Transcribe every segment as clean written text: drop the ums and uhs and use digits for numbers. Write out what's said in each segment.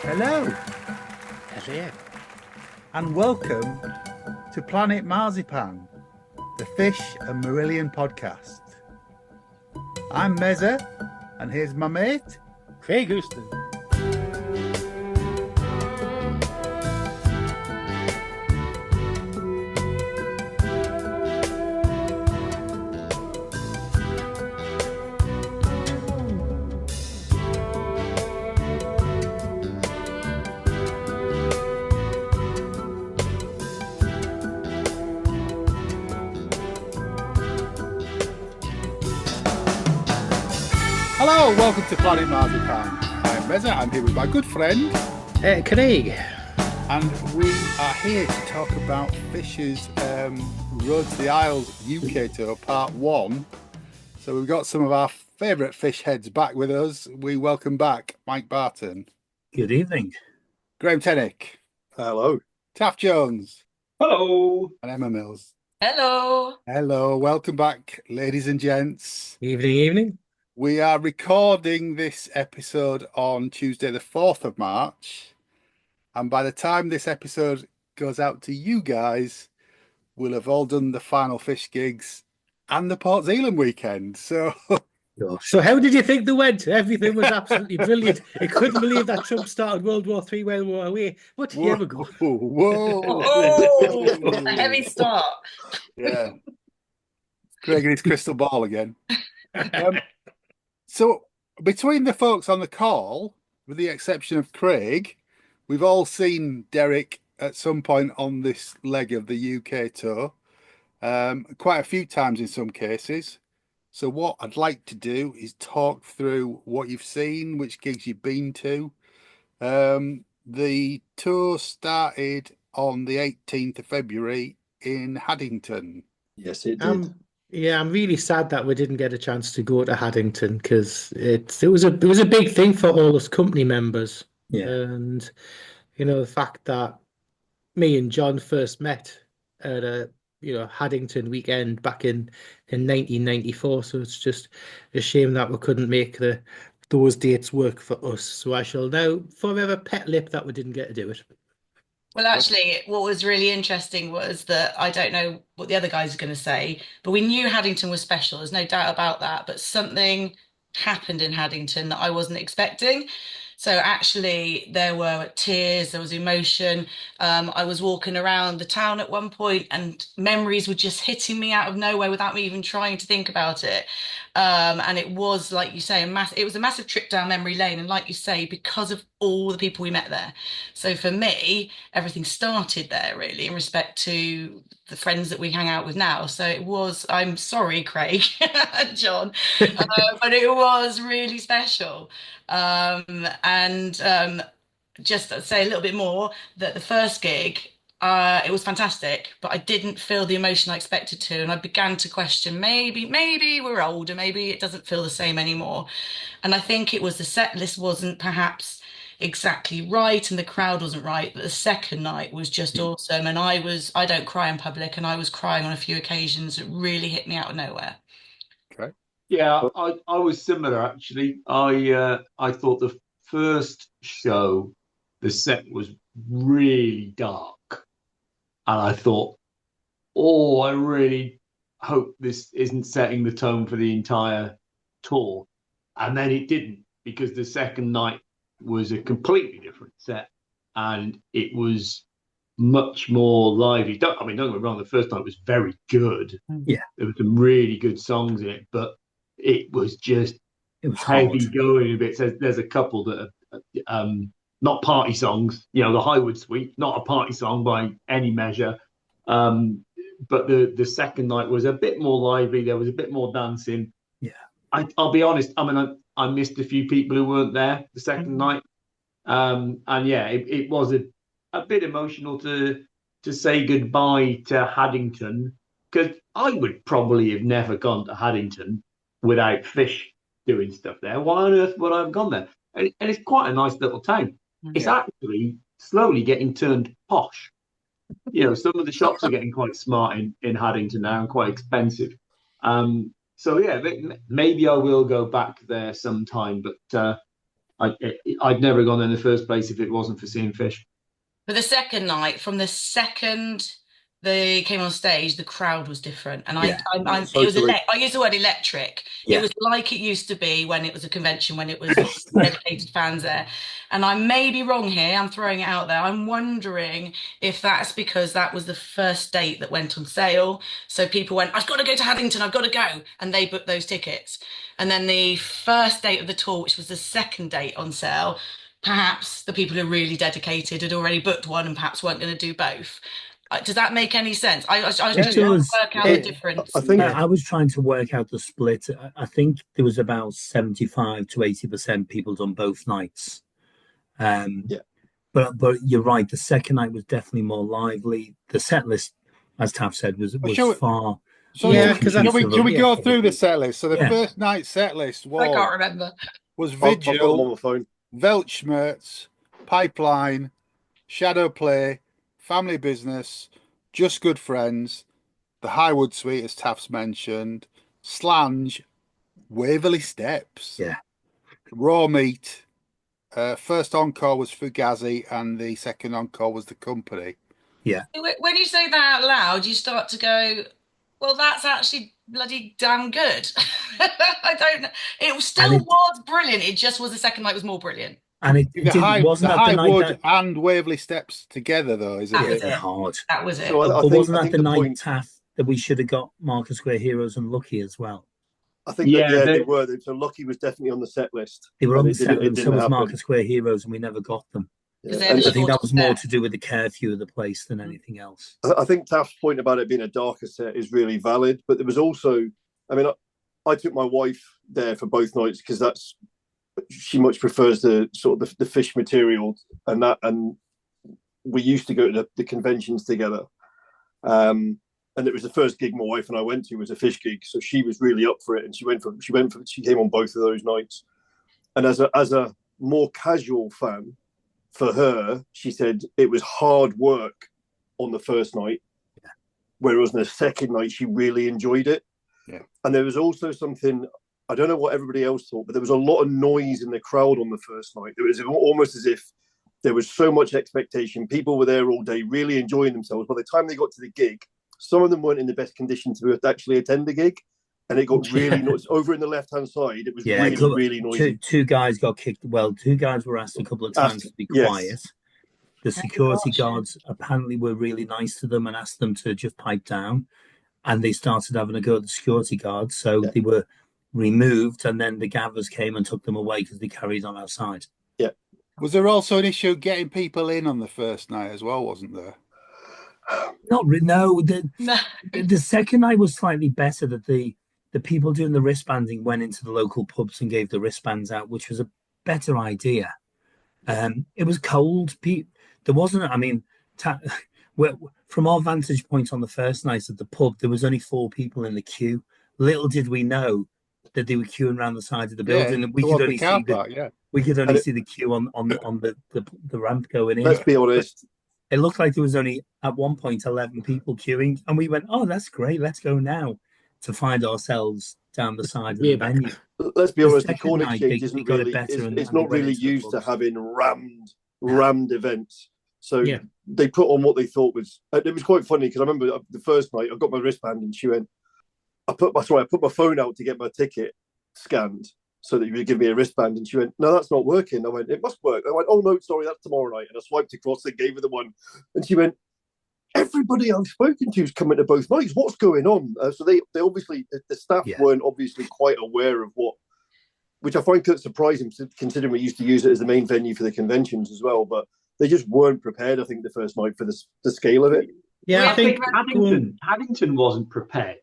Hello, Hello. and welcome to Planet Marzipan, the Fish and Marillion podcast. I'm Mezza, and here's my mate. Craig Houston. Hello, welcome to Planet Marzipan. I'm Mezza, I'm here with my good friend, Craig. and we are here to talk about Fish's Road to the Isles UK Tour Part 1. So we've got some of our favourite fish heads back with us. We welcome back Mike Barton, Good evening. Grae Tennick, Hello. Taff Jones, Hello. and Emma Mills. Hello. Hello, welcome back, ladies and gents. Evening. We are recording this episode on Tuesday, the 4th of March. And by the time this episode goes out to you guys, we'll have all done the final fish gigs and the Port Zealand weekend. So, So how did you think they went? Everything was absolutely brilliant. I couldn't believe that Trump started World War III while we were away. But here we go. Whoa. Oh, a heavy start. Yeah. Craig and his crystal ball again. So between the folks on the call, with the exception of Craig, we've all seen Derek at some point on this leg of the UK tour, quite a few times in some cases. So what I'd like to do is talk through what you've seen, which gigs you've been to. The tour started on the 18th of February in Haddington. Yes, it did. Yeah, I'm really sad that we didn't get a chance to go to Haddington because it was a big thing for all us company members. Yeah. And the fact that me and John first met at a Haddington weekend back in 1994. So it's just a shame that we couldn't make those dates work for us. So I shall now forever pet lip that we didn't get to do it. Well, actually, what was really interesting was that I don't know what the other guys are going to say, but we knew Haddington was special. There's no doubt about that. But something happened in Haddington that I wasn't expecting. So actually, there were tears, there was emotion. I was walking around the town at one point, and memories were just hitting me out of nowhere without me even trying to think about it. And it was, like you say, it was a massive trip down memory lane. And like you say, because of all the people we met there. So for me, everything started there, really, in respect to the friends that we hang out with now. So it was, I'm sorry, Craig and John, but it was really special. And just to say a little bit more, that the first gig, it was fantastic, but I didn't feel the emotion I expected to, and I began to question maybe we're older, maybe it doesn't feel the same anymore. And I think it was the set list wasn't perhaps exactly right, and the crowd wasn't right, but the second night was just awesome. And I don't cry in public, and I was crying on a few occasions. It really hit me out of nowhere. Okay. Yeah, I was similar actually. I thought the first show, the set was really dark, and I thought, oh, I really hope this isn't setting the tone for the entire tour. And then it didn't, because the second night was a completely different set, and it was much more lively. Don't get me wrong, the first night was very good. Yeah. There were some really good songs in it, but it was heavy going a bit. So there's a couple that are not party songs. The Highwood Suite, not a party song by any measure. But the second night was a bit more lively. There was a bit more dancing. Yeah. I'll be honest. I missed a few people who weren't there the second night. And yeah, it was a bit emotional to say goodbye to Haddington, because I would probably have never gone to Haddington without Fish doing stuff there. Why on earth would I have gone there? And it's quite a nice little town. It's actually slowly getting turned posh. Some of the shops are getting quite smart in Haddington now, and quite expensive. So yeah, maybe I will go back there sometime. But I'd never gone in the first place if it wasn't for seeing Fish. But the second night, from the second they came on stage, the crowd was different, and Yeah, it was I use the word electric. Yeah. It was like it used to be when it was a convention, when it was dedicated fans there. And I may be wrong here. I'm throwing it out there. I'm wondering if that's because that was the first date that went on sale. So people went, I've got to go to Haddington. I've got to go, and they booked those tickets. And then the first date of the tour, which was the second date on sale, perhaps the people who are really dedicated had already booked one and perhaps weren't going to do both. Does that make any sense? I was just trying to work out the difference. I think I was trying to work out the split. I think there was about 75 to 80% people done both nights. But you're right. The second night was definitely more lively. The set list, as Taff said, was far. So can we go through the set list? So the first night set list was, I can't remember, was Vigil, Weltschmerz, Pipeline, Shadow Play, Family Business, Just Good Friends, the Highwood Suite, as Taff's mentioned, Slange, Waverley Steps, Raw Meat. First encore was Fugazi, and the second encore was The Company. Yeah. When you say that out loud, you start to go, well, that's actually bloody damn good. I don't know. It still was brilliant. It just was the second night was more brilliant. And wasn't that the night and Waverley Steps together, though, is it? Hard. That was it. So wasn't that the night, Taff, that we should have got Market Square Heroes and Lucky as well? I think they were. So Lucky was definitely on the set list. They were on the set list, so was Market Square Heroes, and we never got them. Yeah. I think that was more to do with the curfew of the place than anything else. I think Taff's point about it being a darker set is really valid, but there was also, I mean, I took my wife there for both nights because she much prefers the sort of the Fish material and we used to go to the conventions together. And it was the first gig my wife and I went to was a Fish gig, so she was really up for it, and she came on both of those nights. And as a more casual fan, for her, she said it was hard work on the first night, whereas on the second night she really enjoyed it. Yeah. And there was also something, I don't know what everybody else thought, but there was a lot of noise in the crowd on the first night. It was almost as if there was so much expectation. People were there all day, really enjoying themselves. By the time they got to the gig, some of them weren't in the best condition to actually attend the gig. And it got really noisy. Over in the left-hand side, it was really noisy. Two guys got kicked. Well, two guys were asked a couple of times to be quiet. The security guards apparently were really nice to them and asked them to just pipe down. And they started having a go at the security guards. So they were removed, and then the gaffers came and took them away because they carried on outside. Yeah. Was there also an issue getting people in on the first night as well, wasn't there? Not really. No. The second night was slightly better, that the people doing the wristbanding went into the local pubs and gave the wristbands out, which was a better idea. It was cold. There wasn't, I mean, from our vantage point on the first night at the pub, there was only 4 people in the queue. Little did we know that they were queuing around the side of the building, and we could only see the queue on the ramp going in. Let's be honest. It looked like there was only at one point 11 people queuing, and we went, "Oh, that's great. Let's go now." To find ourselves down the side of the venue. Let's be honest, the Corn Exchange isn't really, it's not really used to having rammed events. So they put on what they thought was, it was quite funny because I remember the first night I got my wristband and she went, I put my phone out to get my ticket scanned so that you would give me a wristband, and she went, no, that's not working. I went, it must work. I went, oh no, sorry, that's tomorrow night. And I swiped across and gave her the one, and she went, everybody I've spoken to is coming to both nights. What's going on? So they obviously, the staff weren't obviously quite aware of which I find quite surprising considering we used to use it as the main venue for the conventions as well. But they just weren't prepared, I think, the first night for the scale of it. Yeah, I think Haddington wasn't prepared.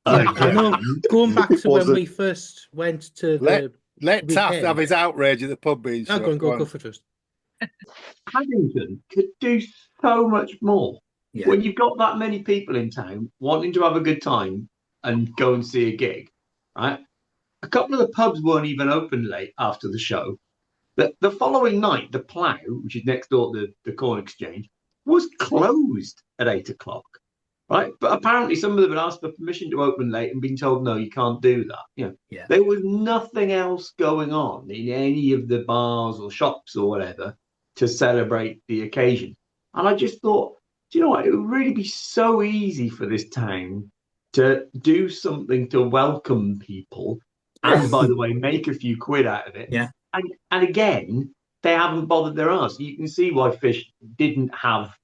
I know. Going back to when we first went to let Taff have his outrage at the pub being shut. Go for first. Haddington could do so much more. Yeah. When you've got that many people in town wanting to have a good time and go and see a gig, right? A couple of the pubs weren't even open late after the show. But the following night, the Plough, which is next door to the Corn Exchange, was closed at 8 o'clock. right? But apparently some of them had asked for permission to open late and been told, no, you can't do that. Yeah. There was nothing else going on in any of the bars or shops or whatever to celebrate the occasion. And I just thought, do you know what? It would really be so easy for this town to do something to welcome people. And by the way, make a few quid out of it. Yeah. And again, they haven't bothered their arse. You can see why Fish didn't have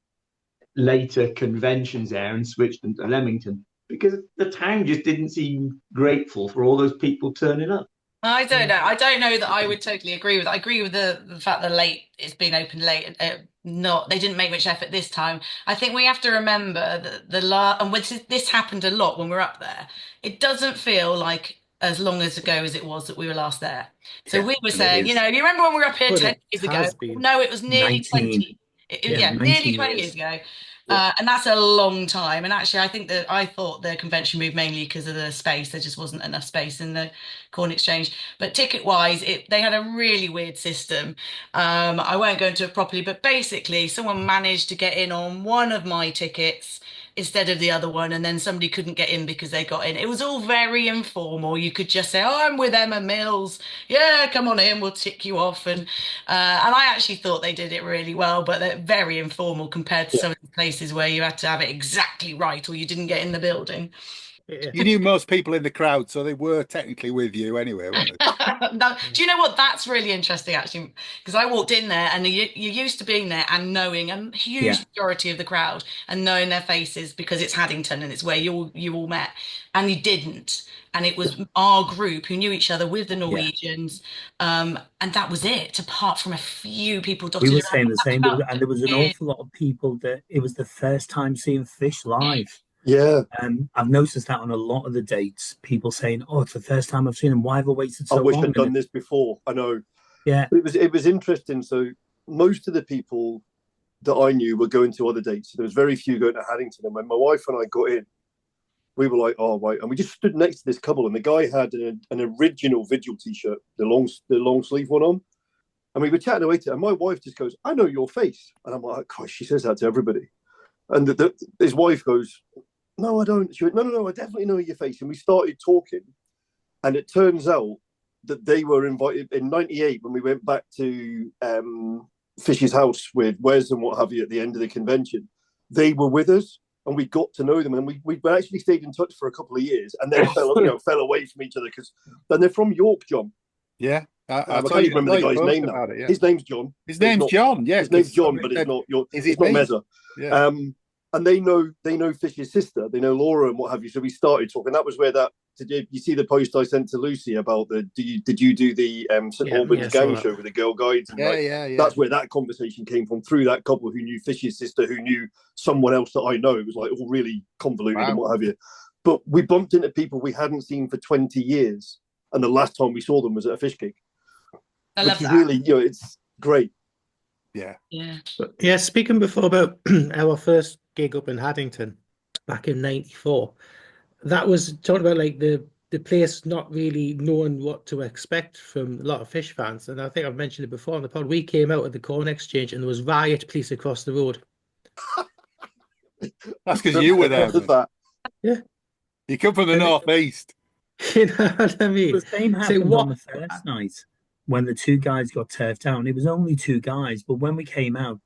later conventions there and switched them to Leamington, because the town just didn't seem grateful for all those people turning up. I don't know. I don't know that I would totally agree with. I agree with the fact that it's been open late. They didn't make much effort this time. I think we have to remember that and this happened a lot when we're up there. It doesn't feel like as long as ago as it was that we were last there. So we were saying, you remember when we were up here 10 years ago? No, it was nearly 20. Nearly 20 years ago. And that's a long time. And actually, I thought the convention moved mainly because of the space. There just wasn't enough space in the Corn Exchange. But ticket-wise, they had a really weird system. I won't go into it properly, but basically, someone managed to get in on one of my tickets instead of the other one, and then somebody couldn't get in because they got in. It was all very informal. You could just say, I'm with Emma Mills. Yeah, come on in, we'll tick you off. And I actually thought they did it really well, but they're very informal compared to some of the places where you had to have it exactly right or you didn't get in the building. You knew most people in the crowd, so they were technically with you anyway, weren't they? No, do you know what? That's really interesting, actually, because I walked in there and you're used to being there and knowing a huge majority of the crowd and knowing their faces because it's Haddington and it's where you all met, and you didn't. And it was our group who knew each other with the Norwegians, and that was it, apart from a few people dotted around. We were around. saying the same, and there was an awful lot of people that it was the first time seeing Fish live. Yeah. I've noticed that on a lot of the dates, people saying, "Oh, it's the first time I've seen him. Why have I waited so long? I wish I'd done this before." I know. Yeah. But it was interesting. So most of the people that I knew were going to other dates. There was very few going to Haddington. And when my wife and I got in, we were like, "Oh, right." And we just stood next to this couple, and the guy had an original Vigil T-shirt, the long sleeve one on. And we were chatting away to it, and my wife just goes, "I know your face." And I'm like, "Gosh," she says that to everybody. And his wife goes, "No, I don't." She went, no, I definitely know your face. And we started talking. And it turns out that they were invited in 98 when we went back to Fish's house with Wes and what have you at the end of the convention. They were with us and we got to know them. And we actually stayed in touch for a couple of years and then fell away from each other because then they're from York, John. Yeah. I can't even remember the guy's name now. His name's John. His name's John, yes. His name's John, but it's not Mezza. Yeah. And they know Fish's sister, they know Laura and what have you. So we started talking. That was where did you see the post I sent to Lucy about did you do the St Albans gang show with the Girl Guides? And yeah. That's where that conversation came from, through that couple who knew Fish's sister, who knew someone else that I know. It was like all really convoluted and what have you. But we bumped into people we hadn't seen for 20 years. And the last time we saw them was at a fish gig. I love that. Really, it's great. Yeah. Speaking before about our first gig up in Haddington back in '94, that was talking about like the place not really knowing what to expect from a lot of Fish fans. And I think I've mentioned it before on the pod. We came out of the Corn Exchange and there was riot police across the road. That's because you were there. Yeah. You come from the northeast. You know what I mean? The same happened on the first night when the two guys got turfed out. And it was only two guys, but when we came out,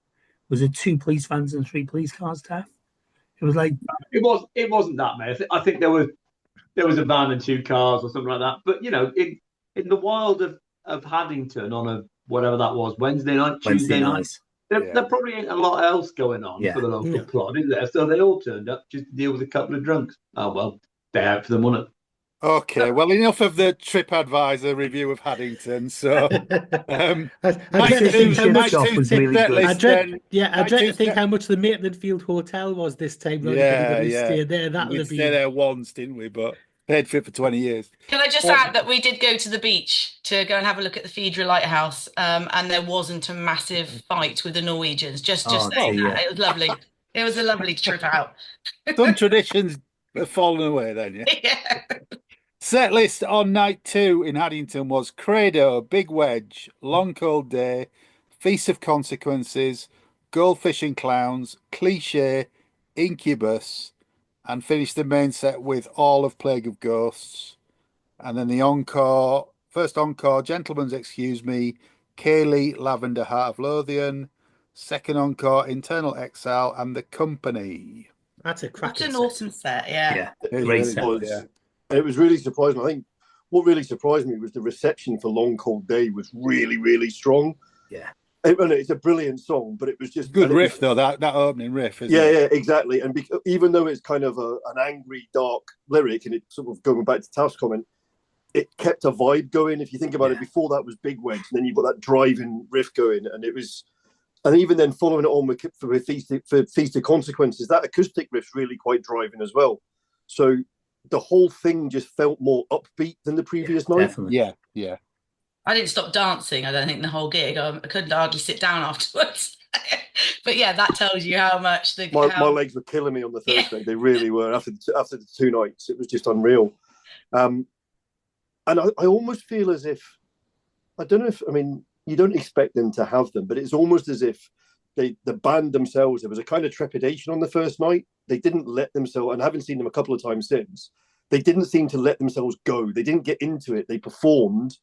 was it 2 police vans and 3 police cars, Taff? It was like it wasn't that many. I think there was a van and 2 cars or something like that. But in the wild of Haddington on a whatever that was, Wednesday night, Tuesday night, there probably ain't a lot else going on for the local plot, is there? So they all turned up just to deal with a couple of drunks. Oh well, they're out for the money. Okay, well, enough of the TripAdvisor review of Haddington. So, I dread to think how much the Maitland Field Hotel was this time. Stay there. We stayed there once, didn't we? But paid for it for 20 years. Can I just add that we did go to the beach to go and have a look at the Phaedra Lighthouse, and there wasn't a massive fight with the Norwegians. Just saying that. It was lovely. It was a lovely trip out. Some traditions have fallen away then, yeah. Set list on night 2 in Haddington was Credo, Big Wedge, Long Cold Day, Feast of Consequences, Goldfish and Clowns, Cliche, Incubus, and finished the main set with all of Plague of Ghosts. And then the encore, first encore, Gentleman's Excuse Me, Kaylee, Lavender, Heart of Lothian. Second encore, Internal Exile, and The Company. That's a cracking What an awesome set, yeah. Great set. It was really surprising. I think what really surprised me was the reception for Long Cold Day was really, really strong. Yeah. It's a brilliant song, but it was just good riff though. That opening riff, isn't it? Yeah, exactly. And even though it's kind of an angry, dark lyric, and it sort of going back to Taff's comment, it kept a vibe going. If you think about it, before that was Big Wedge, and then you've got that driving riff going, and it was. And even then, following it on with Feast of Consequences, that acoustic riff's really quite driving as well. So the whole thing just felt more upbeat than the previous night. Definitely. Yeah. I didn't stop dancing, I don't think, the whole gig. I couldn't hardly sit down afterwards. But yeah, that tells you how much my legs were killing me on the Thursday. Yeah. They really were. After the 2 nights, it was just unreal. And I almost feel as if, I don't know if, I mean, you don't expect them to have them, but it's almost as if the band themselves, there was a kind of trepidation on the first night. They didn't let themselves, and I haven't seen them a couple of times since, they didn't seem to let themselves go. They didn't get into it. They performed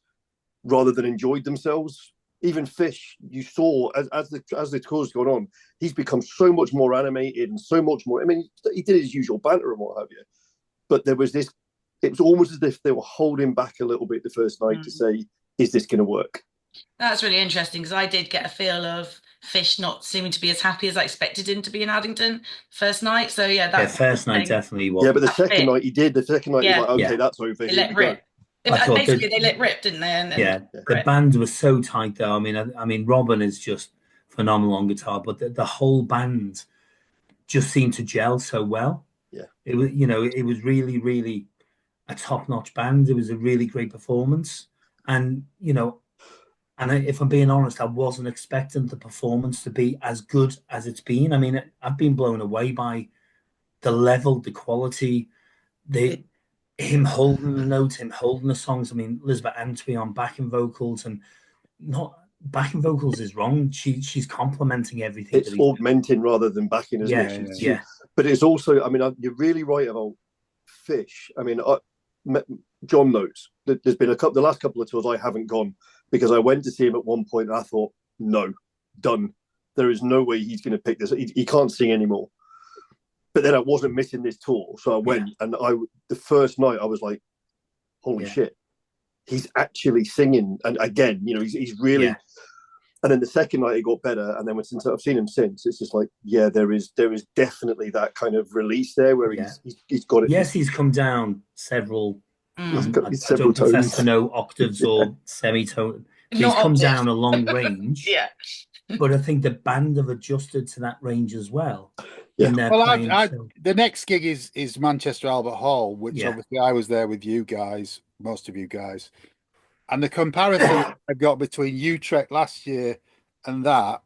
rather than enjoyed themselves. Even Fish, you saw as the tour's gone on, he's become so much more animated and so much more. I mean, he did his usual banter and what have you, but there was this. It was almost as if they were holding back a little bit the first night to say, "Is this going to work?" That's really interesting because I did get a feel of Fish not seeming to be as happy as I expected him to be in Haddington first night. So first night definitely was. Yeah, but the second night he did. The second night he was like, okay, that's over. They let rip. Basically, they let rip, didn't they? The band was so tight though. I mean, Robin is just phenomenal on guitar, but the whole band just seemed to gel so well. Yeah, it was it was really, really a top-notch band. It was a really great performance, and if I'm being honest, I wasn't expecting the performance to be as good as it's been. I mean, I've been blown away by the level, the quality, him holding the notes, him holding the songs. I mean, Elizabeth Antwi on backing vocals, and not backing vocals is wrong. She's complementing everything. It's augmenting rather than backing, isn't it? Yeah. But it's also, I mean, you're really right about Fish. I mean, John knows that there's been the last couple of tours I haven't gone because I went to see him at one point and I thought, no, done. There is no way he's going to pick this. He can't sing anymore. But then I wasn't missing this tour, so I went and the first night I was like, holy shit, he's actually singing. And again, he's really. Yeah. And then the second night it got better, and then since I've seen him since, it's just like, there is definitely that kind of release there where he's got it. Yes, he's come down several. He's got several tones. Profess to know octaves or semitone. He's come down a long range. Yeah. But I think the band have adjusted to that range as well. Yeah. Well, the next gig is Manchester Albert Hall, which obviously I was there with you guys, most of you guys. And the comparison I've got between Utrecht last year and that,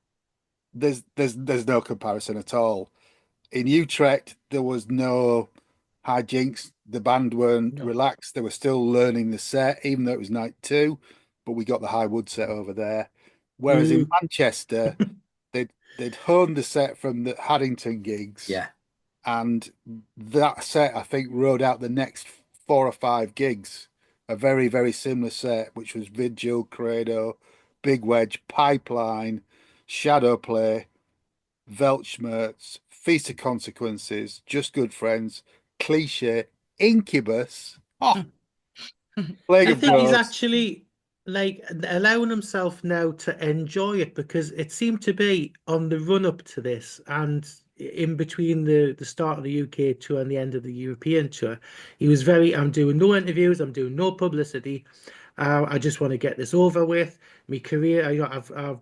there's no comparison at all. In Utrecht, there was no hijinks. The band weren't relaxed. They were still learning the set, even though it was night 2. But we got the high wood set over there. Whereas in Manchester, they'd honed the set from the Haddington gigs. Yeah. And that set, I think, rode out the next 4 or 5 gigs. A very, very similar set, which was Vigil, Credo, Big Wedge, Pipeline, Shadow Play, Weltschmerz, Feast of Consequences, Just Good Friends, Cliche, Incubus. I think he's actually allowing himself now to enjoy it, because it seemed to be on the run up to this and in between the start of the UK tour and the end of the European tour, he was I'm doing no interviews, I'm doing no publicity. I just want to get this over with. My career, I've I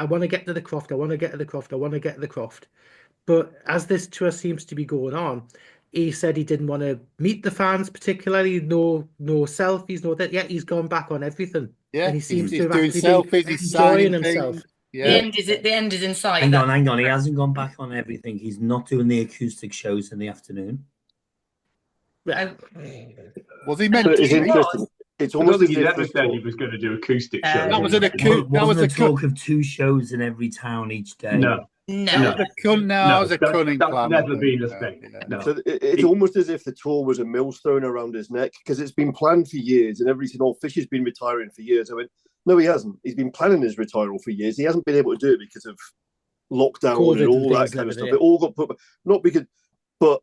want to get to the Croft. I want to get to the Croft. I want to get to the Croft. But as this tour seems to be going on, he said he didn't want to meet the fans particularly. No selfies, no that. Yeah, he's gone back on everything. Yeah, and he seems he's to doing selfies. He's enjoying himself. Yeah. The end is in sight. Hang on. He hasn't gone back on everything. He's not doing the acoustic shows in the afternoon. Was he meant to? It's interesting. It's almost as he never said he was going to do acoustic shows. That was an acoustic. That was a talk of 2 shows in every town each day. No. No. That was a cunning that's plan. never been a thing. Yeah. No. So it's almost as if the tour was a millstone around his neck, because it's been planned for years, and everybody said, "Oh, Fish has been retiring for years." I went, "No, he hasn't. He's been planning his retirement for years. He hasn't been able to do it because of lockdown COVID and all and that things kind of like stuff. that. It all got put, not because, but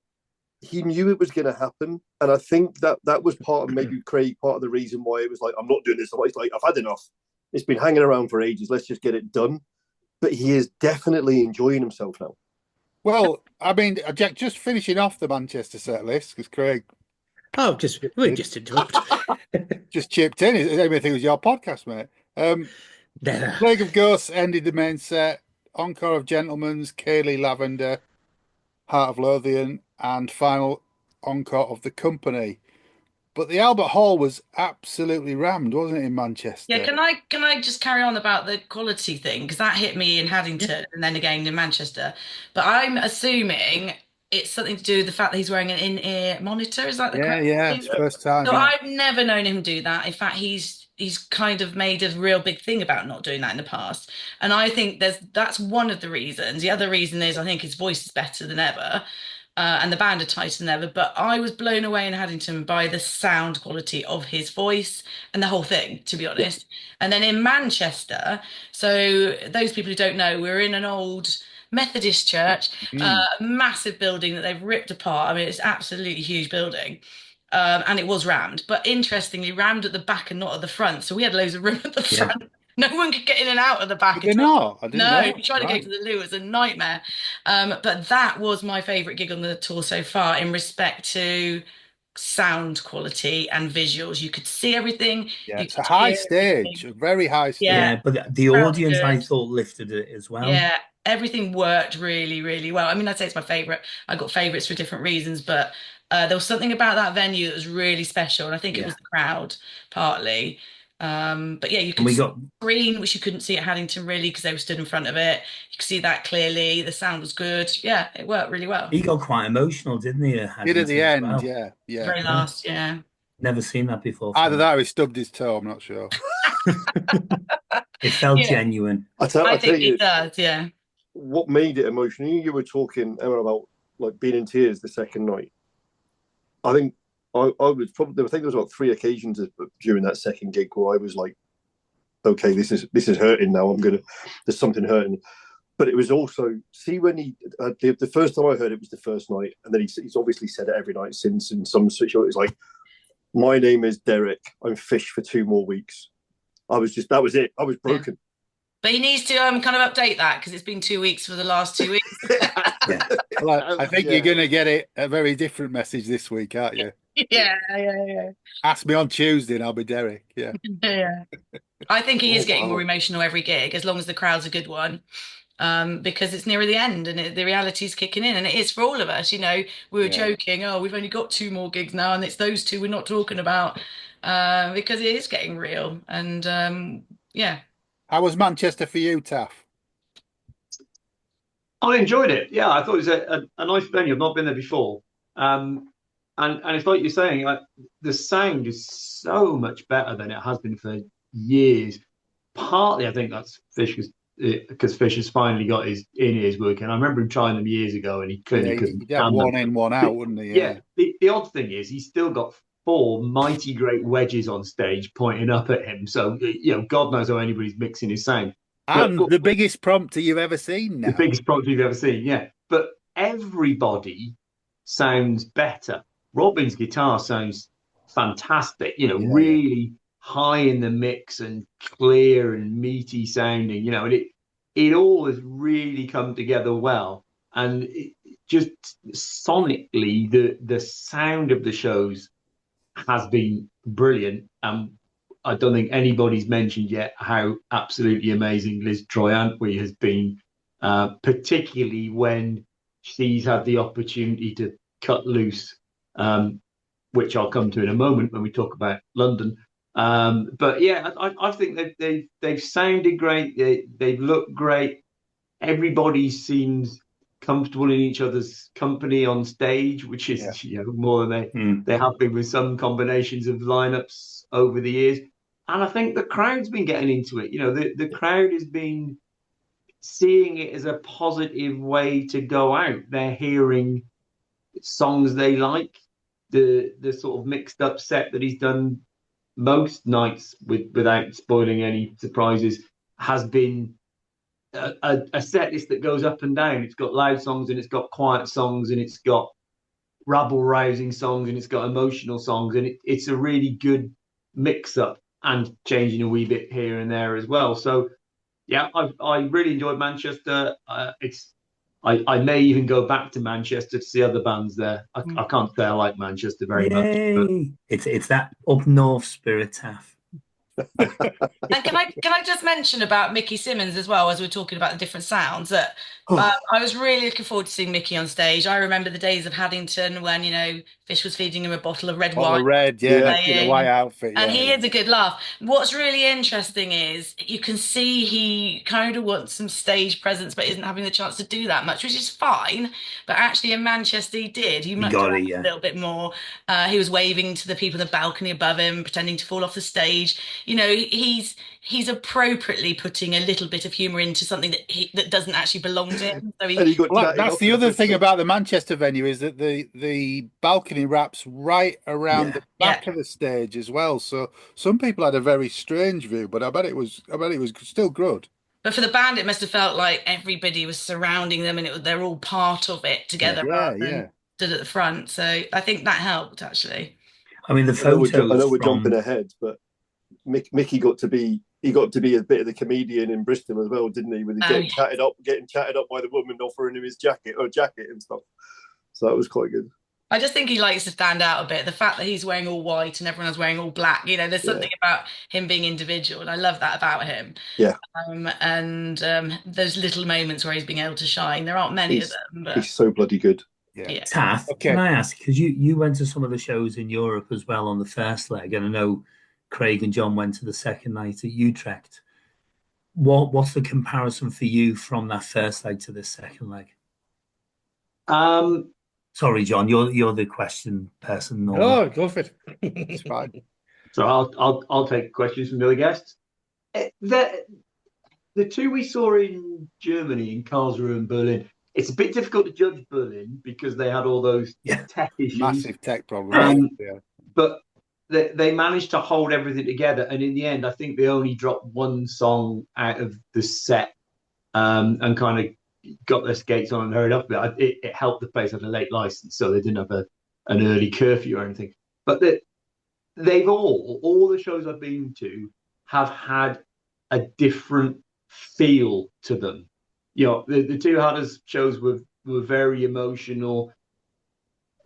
he knew it was going to happen, and I think that was part of maybe Craig, part of the reason why it was like, I'm not doing this. It's like, I've had enough. It's been hanging around for ages. Let's just get it done. But he is definitely enjoying himself now. Well, I mean, Jack, just finishing off the Manchester set list, because Craig We just interrupted. just chipped in. Everything think it was your podcast, mate. Plague of Ghosts ended the main set. Encore of Gentlemen's, Kaylee Lavender, Heart of Lothian, and final encore of The Company. But the Albert Hall was absolutely rammed, wasn't it, in Manchester? Yeah, can I just carry on about the quality thing? Because that hit me in Haddington and then again in Manchester. But I'm assuming it's something to do with the fact that he's wearing an in-ear monitor. Is that the correct it's first time. So I've never known him do that. In fact, he's kind of made a real big thing about not doing that in the past. And I think that's one of the reasons. The other reason is I think his voice is better than ever. And the band are tighter than ever, but I was blown away in Haddington by the sound quality of his voice and the whole thing, to be honest. And then in Manchester, so those people who don't know, we're in an old Methodist church, a massive building that they've ripped apart. I mean, it's absolutely huge building. And it was rammed, but interestingly, rammed at the back and not at the front. So we had loads of room at the front. No one could get in and out of the back. Did they not? I didn't know. If you try to go to the loo, it was a nightmare. But that was my favourite gig on the tour so far in respect to sound quality and visuals. You could see everything. Yeah, it's a high stage, a very high stage. Yeah, but the audience, I thought, lifted it as well. Yeah, everything worked really, really well. I mean, I'd say it's my favourite. I got favourites for different reasons, but there was something about that venue that was really special, and I think it was the crowd partly. But yeah, you could see screen, which you couldn't see at Haddington really because they were stood in front of it. You could see that clearly. The sound was good. Yeah, it worked really well. He got quite emotional, didn't he? Did at the end, well. Yeah. Very last, yeah. Never seen that before. Either that or he stubbed his toe, I'm not sure. It felt genuine. I think it does, yeah. What made it emotional? You were talking, Emma, about like being in tears the second night. I think I was probably, I think there was about 3 occasions during that second gig where I was like, okay, this is hurting now. There's something hurting. But it was also, see, when he, the first time I heard it was the first night, and then he's obviously said it every night since in some situation. It's like, my name is Derek. I'm Fish for 2 more weeks. That was it. I was broken. But he needs to kind of update that because it's been 2 weeks for the last 2 weeks. Well, I think you're going to get a very different message this week, aren't you? Yeah. Ask me on Tuesday and I'll be Derek. Yeah. Yeah. I think he is getting more emotional every gig, as long as the crowd's a good one. Because it's nearer the end and the reality's kicking in, and it is for all of us. You know, we were joking, we've only got 2 more gigs now, and it's those 2 we're not talking about because it is getting real. And yeah. How was Manchester for you, Taff? I enjoyed it. Yeah, I thought it was a nice venue. I've not been there before. And it's like you're saying, the sound is so much better than it has been for years. Partly, I think that's Fish because Fish has finally got his in-ears working. I remember him trying them years ago, and he clearly couldn't. He'd have one in, one out, wouldn't he? Yeah. The odd thing is, he's still got 4 mighty great wedges on stage pointing up at him. So God knows how anybody's mixing his sound. And the biggest prompter you've ever seen now. The biggest prompter you've ever seen, yeah. But everybody sounds better. Robin's guitar sounds fantastic, really high in the mix and clear and meaty sounding, and it all has really come together well. And just sonically, the sound of the shows has been brilliant. I don't think anybody's mentioned yet how absolutely amazing Liz Troy-Antwi has been, particularly when she's had the opportunity to cut loose, which I'll come to in a moment when we talk about London. But yeah, I think they've sounded great. They've looked great. Everybody seems comfortable in each other's company on stage, which is more than they have been with some combinations of lineups over the years. And I think the crowd's been getting into it. The crowd has been seeing it as a positive way to go out. They're hearing songs they like. The sort of mixed up set that he's done most nights, without spoiling any surprises, has been a set list that goes up and down. It's got loud songs and it's got quiet songs and it's got rabble rousing songs and it's got emotional songs, and it's a really good mix up and changing a wee bit here and there as well. So yeah, I really enjoyed Manchester. I may even go back to Manchester to see other bands there. I can't say I like Manchester very much. But... It's that up north spirit, Taff. And can I just mention about Mickey Simmons as well, as we're talking about the different sounds, that I was really looking forward to seeing Mickey on stage. I remember the days of Haddington when, you know, Fish was feeding him a bottle of red wine. The white outfit. And he is a good laugh. What's really interesting is you can see he kind of wants some stage presence, but isn't having the chance to do that much, which is fine. But actually in Manchester he did. He got it, a little bit more. He was waving to the people in the balcony above him, pretending to fall off the stage. You know, he's appropriately putting a little bit of humour into something that doesn't actually belong to him. So that's the other thing about the Manchester venue, is that the balcony wraps right around the back of the stage as well. So some people had a very strange view, but I bet it was still good. But for the band, it must have felt like everybody was surrounding them, and they're all part of it together, rather than stood at the front. So I think that helped, actually. I mean, the photos. I know we're jumping ahead, but Mickey got to be a bit of the comedian in Bristol as well, didn't he? With getting chatted up by the woman offering him his jacket and stuff. So that was quite good. I just think he likes to stand out a bit. The fact that he's wearing all white and everyone else wearing all black, you know, there's something about him being individual, and I love that about him. Yeah. And those little moments where he's being able to shine, there aren't many of them. But... He's so bloody good. Yeah. Taff, can I ask, because you went to some of the shows in Europe as well on the first leg, and I know Craig and John went to the second night at Utrecht. What's the comparison for you from that first leg to this second leg? Sorry, John, you're the question person. Oh, go for it. It's fine. So I'll take questions from the other guests. The two we saw in Germany, in Karlsruhe and Berlin, it's a bit difficult to judge Berlin because they had all those tech issues, massive tech problems. But they managed to hold everything together, and in the end, I think they only dropped one song out of the set, and kind of got their skates on and hurried up a bit. It helped the place have a late license, so they didn't have an early curfew or anything. But they've all the shows I've been to have had a different feel to them. You know, the two Hatters shows were very emotional.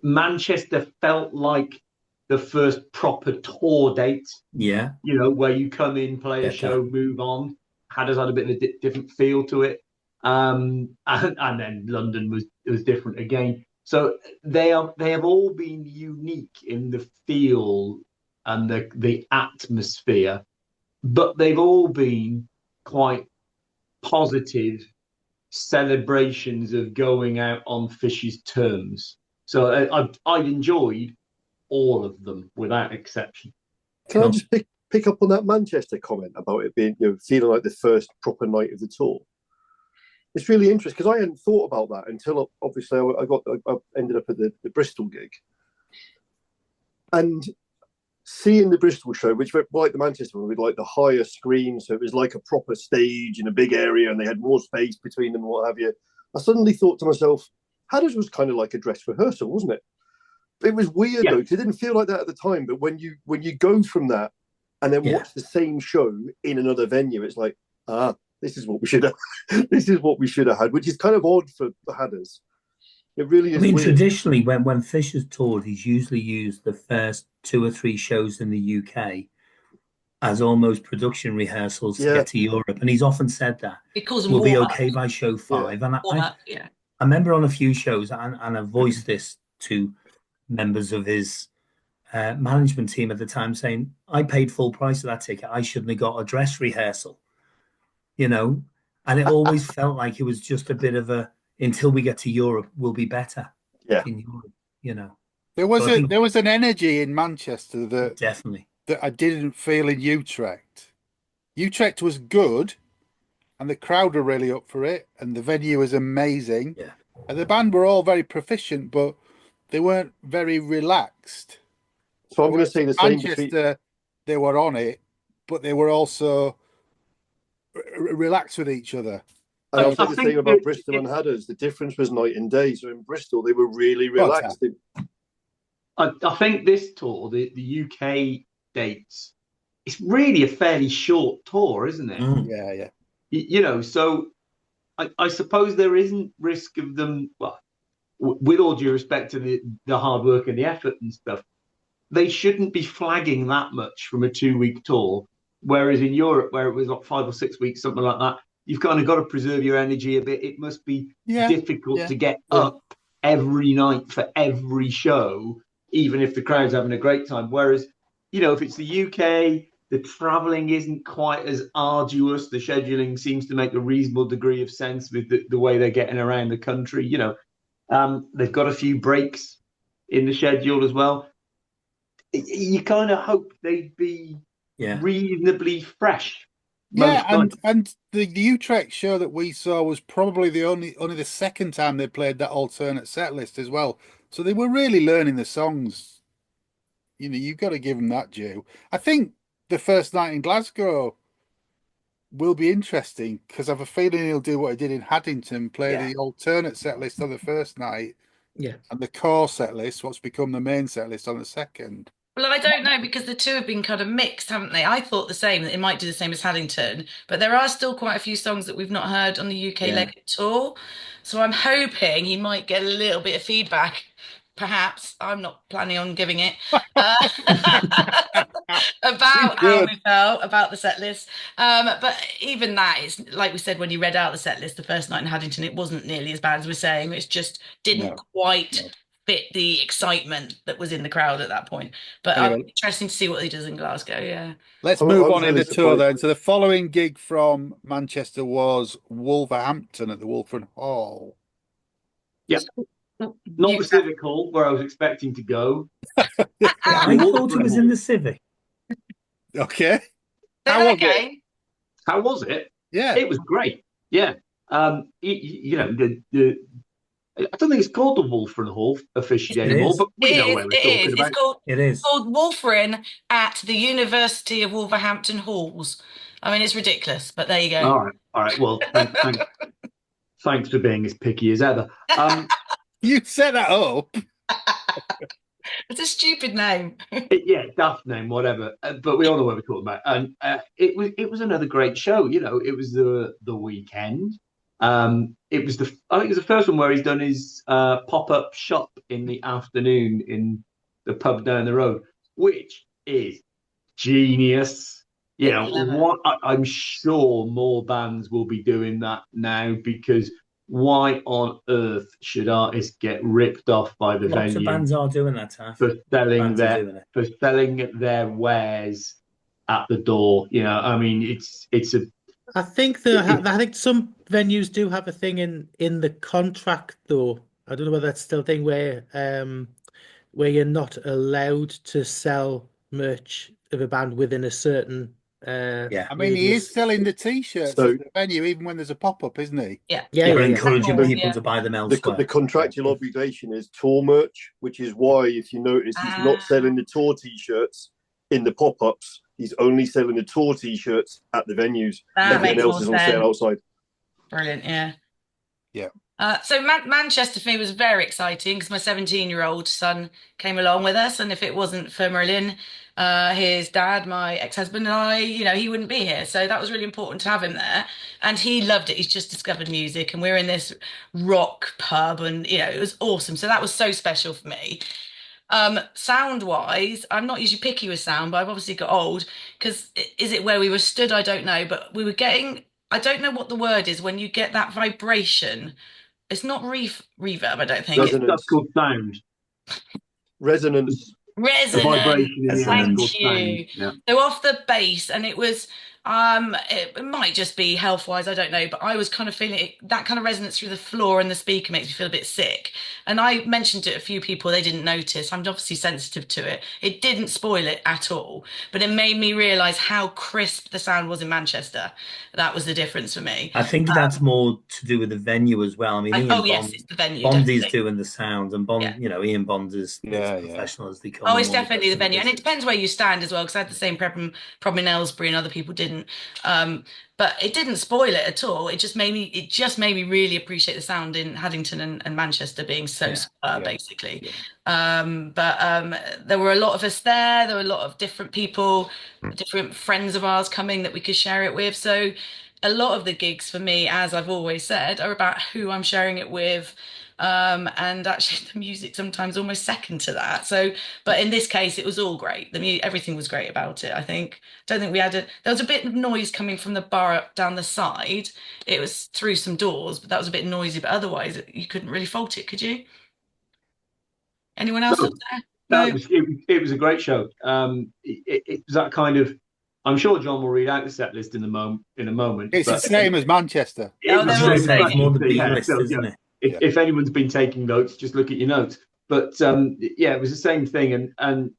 Manchester felt like the first proper tour date. Yeah. You know, where you come in, play a show, move on. Hatters had a bit of a different feel to it. And then London was different again. So they have all been unique in the feel and the atmosphere, but they've all been quite positive celebrations of going out on Fish's terms. So I've enjoyed all of them without exception. Can I just pick up on that Manchester comment about it being, you know, feeling like the first proper night of the tour? It's really interesting because I hadn't thought about that until obviously I ended up at the Bristol gig, and seeing the Bristol show, which like the Manchester one, with like the higher screen, so it was like a proper stage in a big area, and they had more space between them and what have you. I suddenly thought to myself, Hadders was kind of like a dress rehearsal, wasn't it? It was weird though, because it didn't feel like that at the time. But when you go from that and then watch the same show in another venue, it's like, this is what we should have. This is what we should have had, which is kind of odd for the Hadders. It really is. I mean, weird. Traditionally, when Fish has toured, he's usually used the first 2 or 3 shows in the UK as almost production rehearsals to get to Europe, and he's often said that we'll be okay by show 5. And I remember on a few shows, and I voiced this to members of his management team at the time, saying, I paid full price for that ticket. I shouldn't have got a dress rehearsal, you know? And it always felt like it was just a bit of a, until we get to Europe, we'll be better in Europe, you know? There was an energy in Manchester that definitely that I didn't feel in Utrecht. Utrecht was good, and the crowd were really up for it, and the venue was amazing. Yeah. And the band were all very proficient, but they weren't very relaxed. So I'm going to say the same. Manchester, they were on it, but they were also relaxed with each other. And I'll say the same about Bristol and Hadders. The difference was night and day. So in Bristol, they were really relaxed. I think this tour, the UK dates, it's really a fairly short tour, isn't it? Yeah. You know, so I suppose there isn't risk of them. Well, with all due respect to the hard work and the effort and stuff, they shouldn't be flagging that much from a 2-week tour. Whereas in Europe, where it was like 5 or 6 weeks, something like that, you've kind of got to preserve your energy a bit. It must be difficult to get up every night for every show, even if the crowd's having a great time. Whereas, you know, if it's the UK, the traveling isn't quite as arduous. The scheduling seems to make a reasonable degree of sense with the way they're getting around the country. You know, they've got a few breaks in the schedule as well. You kind of hope they'd be reasonably fresh. And the Utrecht show that we saw was probably only the second time they played that alternate set list as well. So they were really learning the songs. You know, you've got to give them that due. I think the first night in Glasgow will be interesting because I have a feeling he'll do what he did in Haddington, play the alternate set list on the first night, and the core set list, what's become the main set list, on the second. Well, I don't know, because the two have been kind of mixed, haven't they? I thought the same, that it might do the same as Haddington, but there are still quite a few songs that we've not heard on the UK leg tour. So I'm hoping he might get a little bit of feedback. Perhaps, I'm not planning on giving it, about how we felt about the set list. But even that is, like we said, when you read out the set list the first night in Haddington, it wasn't nearly as bad as we're saying. It just didn't quite fit the excitement that was in the crowd at that point. But interesting to see what he does in Glasgow. Yeah. Let's move on in the tour then. So the following gig from Manchester was Wolverhampton at the Wolfram Hall. Yeah. Not the Civic Hall where I was expecting to go. I thought it was in the Civic. Okay. How was it? Yeah. It was great. Yeah. You know, I don't think it's called the Wolfram Hall officially anymore, but we know where we're talking about. It's called Wolfram at the University of Wolverhampton Halls. I mean, it's ridiculous, but there you go. All right. Well, thanks for being as picky as ever. You set that up. It's a stupid name. Daft name, whatever. But we all know what we're talking about. And it was another great show. You know, it was the weekend. I think it was the first one where he's done his pop-up shop in the afternoon in the pub down the road, which is genius. You know, I'm sure more bands will be doing that now, because why on earth should artists get ripped off by the venue? Lots of bands are doing that, Taff. For selling their wares at the door. You know, I mean, it's a. I think some venues do have a thing in the contract, though. I don't know whether that's still a thing where you're not allowed to sell merch of a band within a certain. I mean, he is selling the T-shirts at the venue, even when there's a pop-up, isn't he? You're encouraging people to buy them elsewhere. The contractual obligation is tour merch, which is why, if you notice, he's not selling the tour T-shirts in the pop-ups. He's only selling the tour T-shirts at the venues. Everything else is on sale outside. Brilliant, yeah. So Manchester for me was very exciting because my 17-year-old son came along with us, and if it wasn't for Merlin, his dad, my ex-husband, and I, you know, he wouldn't be here. So that was really important to have him there, and he loved it. He's just discovered music, and we're in this rock pub, and you know, it was awesome. So that was so special for me. Sound-wise, I'm not usually picky with sound, but I've obviously got old, because is it where we were stood? I don't know, but we were getting, I don't know what the word is when you get that vibration. It's not reverb, I don't think. That's called sound. Resonance. Thank you. Yeah. So off the bass, and it was, It might just be health wise, I don't know, but I was kind of feeling that kind of resonance through the floor and the speaker makes me feel a bit sick. And I mentioned to a few people, they didn't notice. I'm obviously sensitive to it. It didn't spoil it at all, but it made me realise how crisp the sound was in Manchester. That was the difference for me. I think that's more to do with the venue as well. I mean, Yes, it's the venue. Bondi's definitely. doing the sound, and Ian Bond is professional as they come. Oh, it's definitely the venue, and it depends where you stand as well. Because I had the same problem in Aylesbury, and other people didn't. But it didn't spoil it at all. It just made me really appreciate the sound in Haddington and Manchester being so superb, basically. But there were a lot of us there. There were a lot of different people, different friends of ours coming that we could share it with. So a lot of the gigs for me, as I've always said, are about who I'm sharing it with. And actually the music sometimes almost second to that. So, but in this case, it was all great. Everything was great about it. I think, don't think we had there was a bit of noise coming from the bar down the side. It was through some doors, but that was a bit noisy. But otherwise, you couldn't really fault it, could you? Anyone else up there? No? It was a great show. It was that kind of. I'm sure John will read out the set list in a moment. It's the same as Manchester. It's more the B list, isn't it? If anyone's been taking notes, just look at your notes. But it was the same thing, and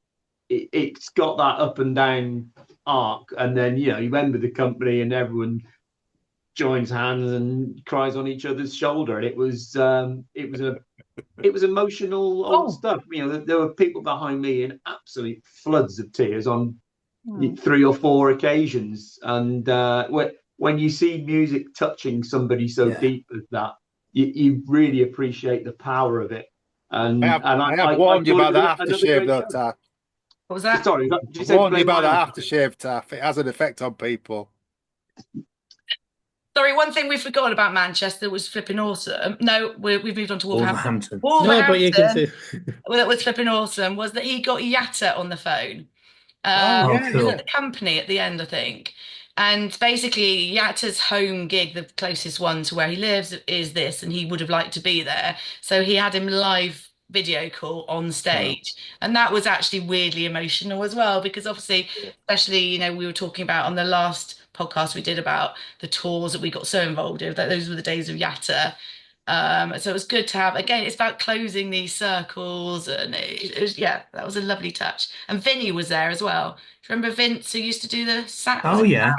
it's got that up and down arc, and then you end with the company, and everyone joins hands and cries on each other's shoulder, and it was emotional old stuff. There were people behind me in absolute floods of tears on 3 or 4 occasions, and when you see music touching somebody so deep as that. You really appreciate the power of it, and I have warned you about the aftershave, though, Taff. What was that? Sorry, I warned you about the aftershave, Taff. It has an effect on people. Sorry, one thing we forgot about Manchester was flipping awesome. No, we've moved on to Wolverhampton. No, but you can see. That was flipping awesome. Was that he got Yatta on the phone? Cool. He was at the company at the end, I think. And basically, Yatta's home gig, the closest one to where he lives, is this, and he would have liked to be there. So he had him live video call on stage. And that was actually weirdly emotional as well, because obviously, especially, we were talking about on the last podcast we did about the tours that we got so involved with, that those were the days of Yatta. So it was good to have, again, it's about closing these circles, and it was, that was a lovely touch. And Vinny was there as well. Do you remember Vince, who used to do the sounds? Oh yeah.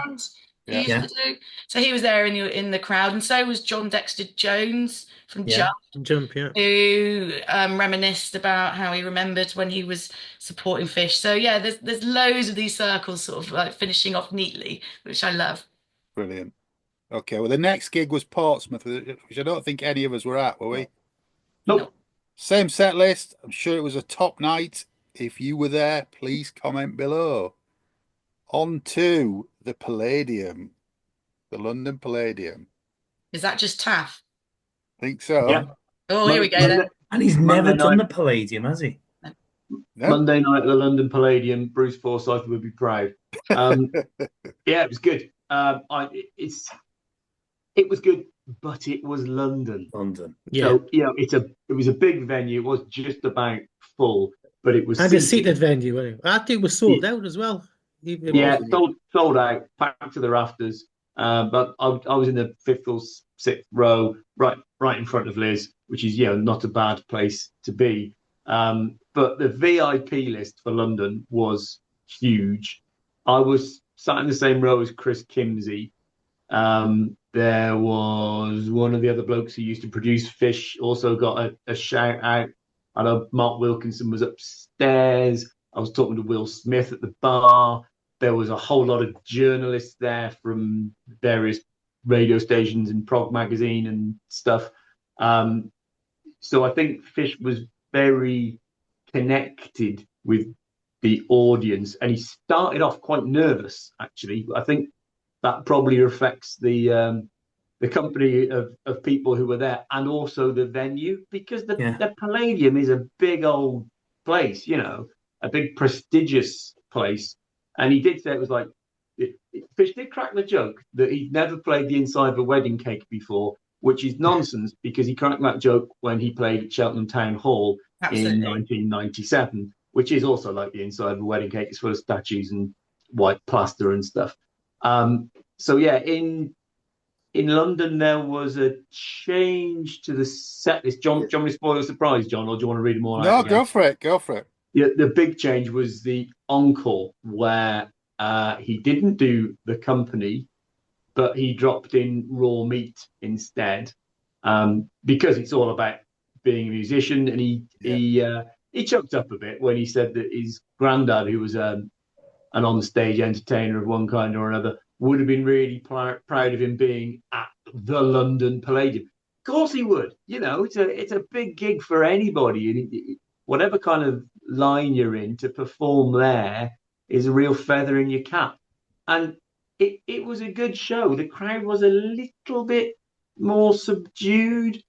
He used to do. So he was there in the crowd, and so was John Dexter Jones from Jump, who reminisced about how he remembered when he was supporting Fish. So there's loads of these circles sort of like finishing off neatly, which I love. Brilliant. Okay, well, the next gig was Portsmouth, which I don't think any of us were at, were we? Nope. Same set list. I'm sure it was a top night. If you were there, please comment below. On to the Palladium, the London Palladium. Is that just Taff? I think so. Yeah. Oh, here we go then. And he's never done the Palladium, has he? No. Monday night at the London Palladium, Bruce Forsyth would be proud. It was good. It was good, but it was London. Yeah. So it was a big venue. It was just about full, but it was. And a seated venue. Anyway. I think it was sold out as well. Sold out, packed to the rafters. But I was in the 5th or 6th row, right in front of Liz, which is not a bad place to be. But the VIP list for London was huge. I was sat in the same row as Chris Kimsey. There was one of the other blokes who used to produce Fish, also got a shout out. I know Mark Wilkinson was upstairs. I was talking to Will Smith at the bar. There was a whole lot of journalists there from various radio stations and Prog magazine and stuff. So I think Fish was very connected with the audience, and he started off quite nervous, actually. I think that probably reflects the company of people who were there, and also the venue, because the Palladium is a big old place, a big prestigious place. And he did say it was like, Fish did crack the joke that he'd never played the inside of a wedding cake before, which is nonsense, because he cracked that joke when he played at Cheltenham Town Hall in 1997, which is also like the inside of a wedding cake. It's full of statues and white plaster and stuff. So yeah, in London there was a change to the set list. John, do you want me to spoil the surprise, John, or do you want to read them all out No, again? go for it. Go for it. Yeah, the big change was the encore, where he didn't do the company, but he dropped in raw meat instead, because it's all about being a musician. And he choked up a bit when he said that his granddad, who was an on-stage entertainer of one kind or another, would have been really proud of him being at the London Palladium. Of course he would. You know, it's a big gig for anybody, and whatever kind of line you're in, to perform there is a real feather in your cap. And it was a good show. The crowd was a little bit more subdued,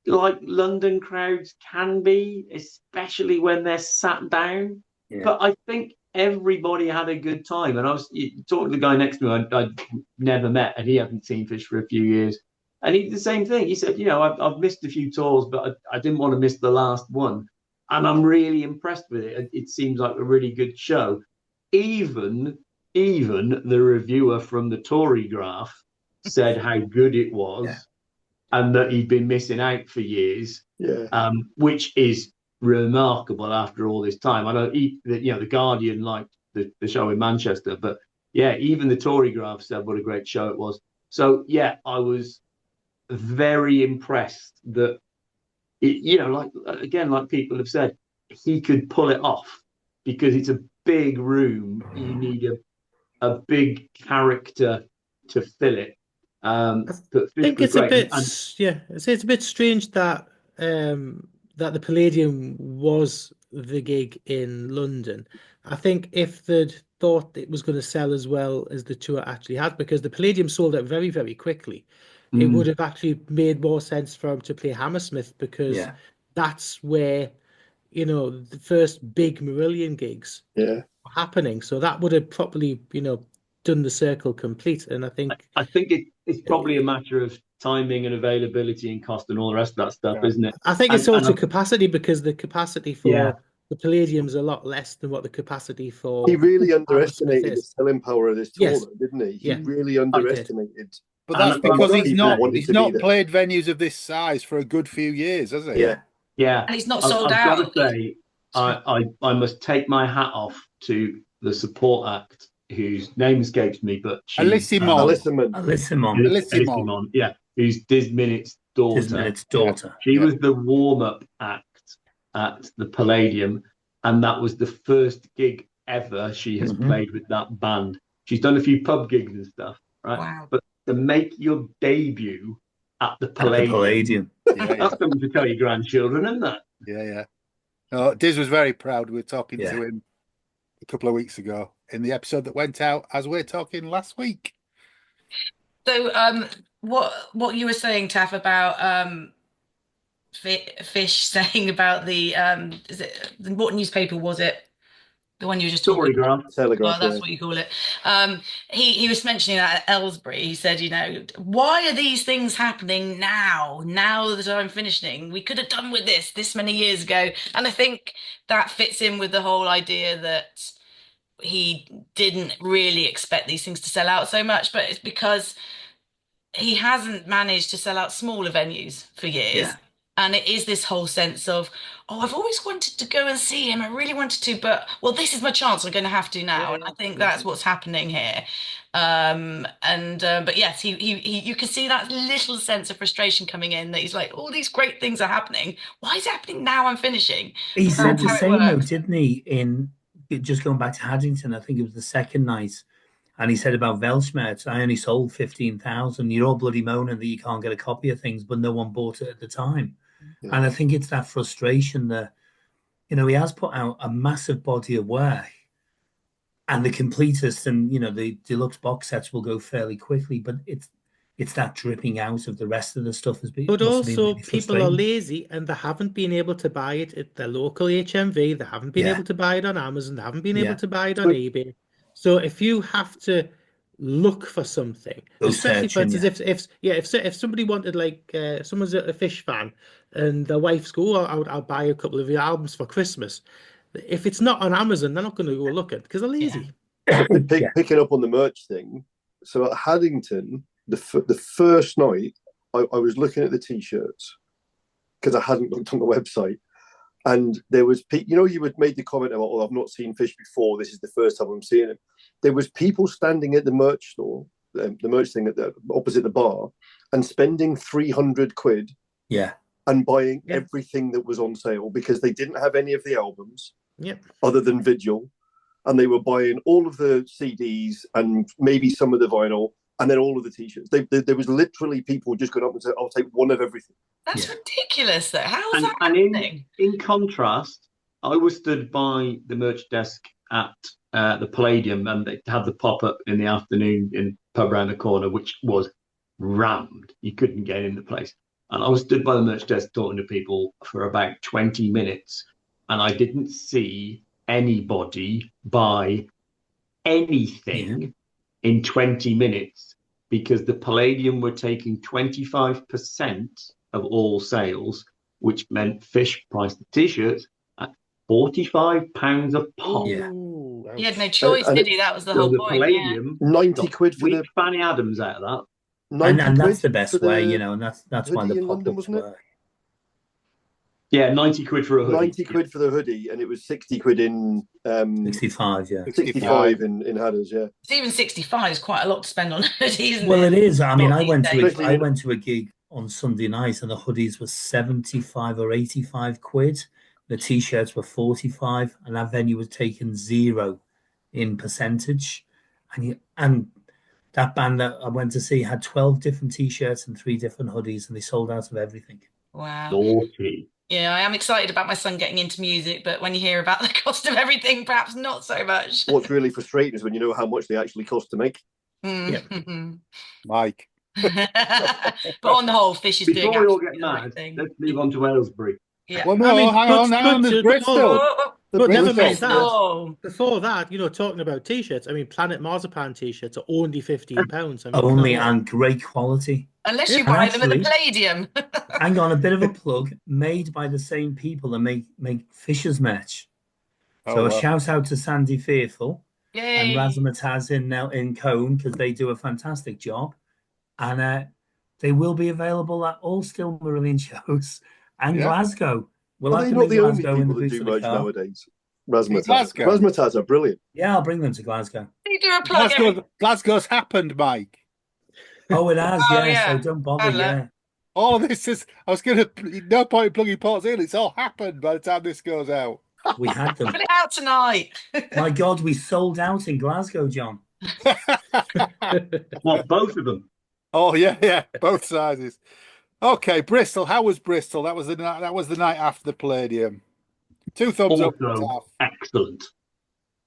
like London crowds can be, especially when they're sat down. Yeah. But I think everybody had a good time. And I was talking to the guy next to me I'd never met, and he hadn't seen Fish for a few years. And he did the same thing. He said, you know, I've missed a few tours, but I didn't want to miss the last one. And I'm really impressed with it. It seems like a really good show. Even the reviewer from the Tory Graph said how good it was, and that he'd been missing out for years, which is remarkable after all this time. I know, the Guardian liked the show in Manchester, but yeah, even the Tory Graph said what a great show it was. So yeah, I was very impressed that like people have said, he could pull it off, because it's a big room. You need a big character to fill it. I think it's it's a bit strange that that the Palladium was the gig in London. I think if they'd thought it was going to sell as well as the tour actually had, because the Palladium sold out very, very quickly, it would have actually made more sense for him to play Hammersmith, because that's where, the first big Marillion gigs were happening. So that would have probably, done the circle complete. And I think it's probably a matter of timing and availability and cost and all the rest of that stuff, isn't it? I think it's also capacity, because the capacity for the Palladium's a lot less than what the capacity for. He really underestimated the selling power of this tour, didn't he? He really underestimated. But that's because he's not played venues of this size for a good few years, has he? Yeah. And he's not sold out. I've got to say, I must take my hat off to the support act, whose name escapes me, but she's Alysimon. Yeah, who's Diz Minutes' daughter. She was the warm-up act at the Palladium, and that was the first gig ever she has played with that band. She's done a few pub gigs and stuff, right? Wow. But to make your debut at the Palladium. That's something to tell your grandchildren, isn't that? Yeah. No, Diz was very proud. We were talking to him a couple of weeks ago in the episode that went out as we're talking last week. So what you were saying, Taff, about Fish saying about the what newspaper was it? The one you were just talking about. Telegraph. Well, that's what you call it. He was mentioning that at Aylesbury. He said, why are these things happening now? Now that I'm finishing, we could have done with this many years ago. And I think that fits in with the whole idea that he didn't really expect these things to sell out so much, but it's because he hasn't managed to sell out smaller venues for years. And it is this whole sense of, I've always wanted to go and see him. I really wanted to, but this is my chance. I'm going to have to now. And I think that's what's happening here. But yes, he you can see that little sense of frustration coming in, that he's like, all these great things are happening. Why is it happening now? I'm finishing. He said the same note, didn't he? In just going back to Haddington, I think it was the second night. And he said about Weltschmerz, I only sold 15,000. You're all bloody moaning that you can't get a copy of things, but no one bought it at the time. Yeah. And I think it's that frustration that, he has put out a massive body of work, and the completest and, the deluxe box sets will go fairly quickly, but it's that dripping out of the rest of the stuff. But also people are lazy and they haven't been able to buy it at their local HMV. They haven't been able to buy it on Amazon. They haven't been able to buy it on eBay. So if you have to look for something, especially for instance, if somebody wanted, like someone's a Fish fan and their wife's I'll buy a couple of your albums for Christmas. If it's not on Amazon, they're not going to go looking because they're lazy. Picking up on the merch thing, So at Haddington, the first night, I was looking at the t-shirts because I hadn't looked on the website, and there was you had made the comment about, "Oh, I've not seen fish before. This is the first time I'm seeing it." There was people standing at the merch store, the merch thing opposite the bar, and spending 300 quid. Yeah. And buying everything that was on sale because they didn't have any of the albums, other than Vigil, and they were buying all of the CDs and maybe some of the vinyl, and then all of the t-shirts. There was literally people just going up and said, "I'll take one of everything." That's ridiculous, though. How is that And happening? in contrast, I was stood by the merch desk at the Palladium, and they had the pop-up in the afternoon in pub around the corner, which was rammed. You couldn't get in the place. And I was stood by the merch desk talking to people for about 20 minutes, and I didn't see anybody buy anything in 20 minutes because the Palladium were taking 25% of all sales, which meant fish priced the t-shirts at £45 a pop. He had no choice, did he? That was the whole point. Palladium, 90 quid for the Fanny Adams out of that. And that's the best way, and that's why the pop-ups work. Yeah, 90 quid for a hoodie. 90 quid for the hoodie, and it was 60 quid in 65, 65 in Hadders, yeah. It's even 65 is quite a lot to spend on hoodies, isn't well, it? It is. I mean, I went to a gig on Sunday night, and the hoodies were 75 or 85 quid. The t-shirts were 45, and that venue was taking 0 in percentage. And that band that I went to see had 12 different t-shirts and 3 different hoodies, and they sold out of everything. Wow. Naughty. Yeah, I am excited about my son getting into music, but when you hear about the cost of everything, perhaps not so much. What's really frustrating is when you know how much they actually cost to make. Mike. But on the whole, fish is doing Before we all get the mad, right thing. let's move on to Aylesbury. Yeah. Well, no, hang on, there's Bristol. But never mind Bristol. that. Before that, talking about t-shirts, I mean, Planet Marzipan t-shirts are only £15. I mean, only and great quality. Unless you buy them at the Palladium. Hang on, a bit of a plug, made by the same people that make Fisher's merch. So a shout out to Sandy Fearful and Razzmatazz in Cone, because they do a fantastic job. And they will be available at all Still Marillion shows and Glasgow. Well, are they not the only people that do merch nowadays? Razzmatazz are brilliant. Yeah, I'll bring them to Glasgow. You do a plug. Glasgow's happened, Mike. Oh, it has, so don't bother, All of this is, I was going to, no point in plugging Port's Hill, it's all happened by the time this goes out. We had them. Put it out tonight. My God, we sold out in Glasgow, John. What, both of them? Oh, yeah, both sizes. Okay, Bristol. How was Bristol? That was the night after the Palladium. 2 thumbs up. Excellent.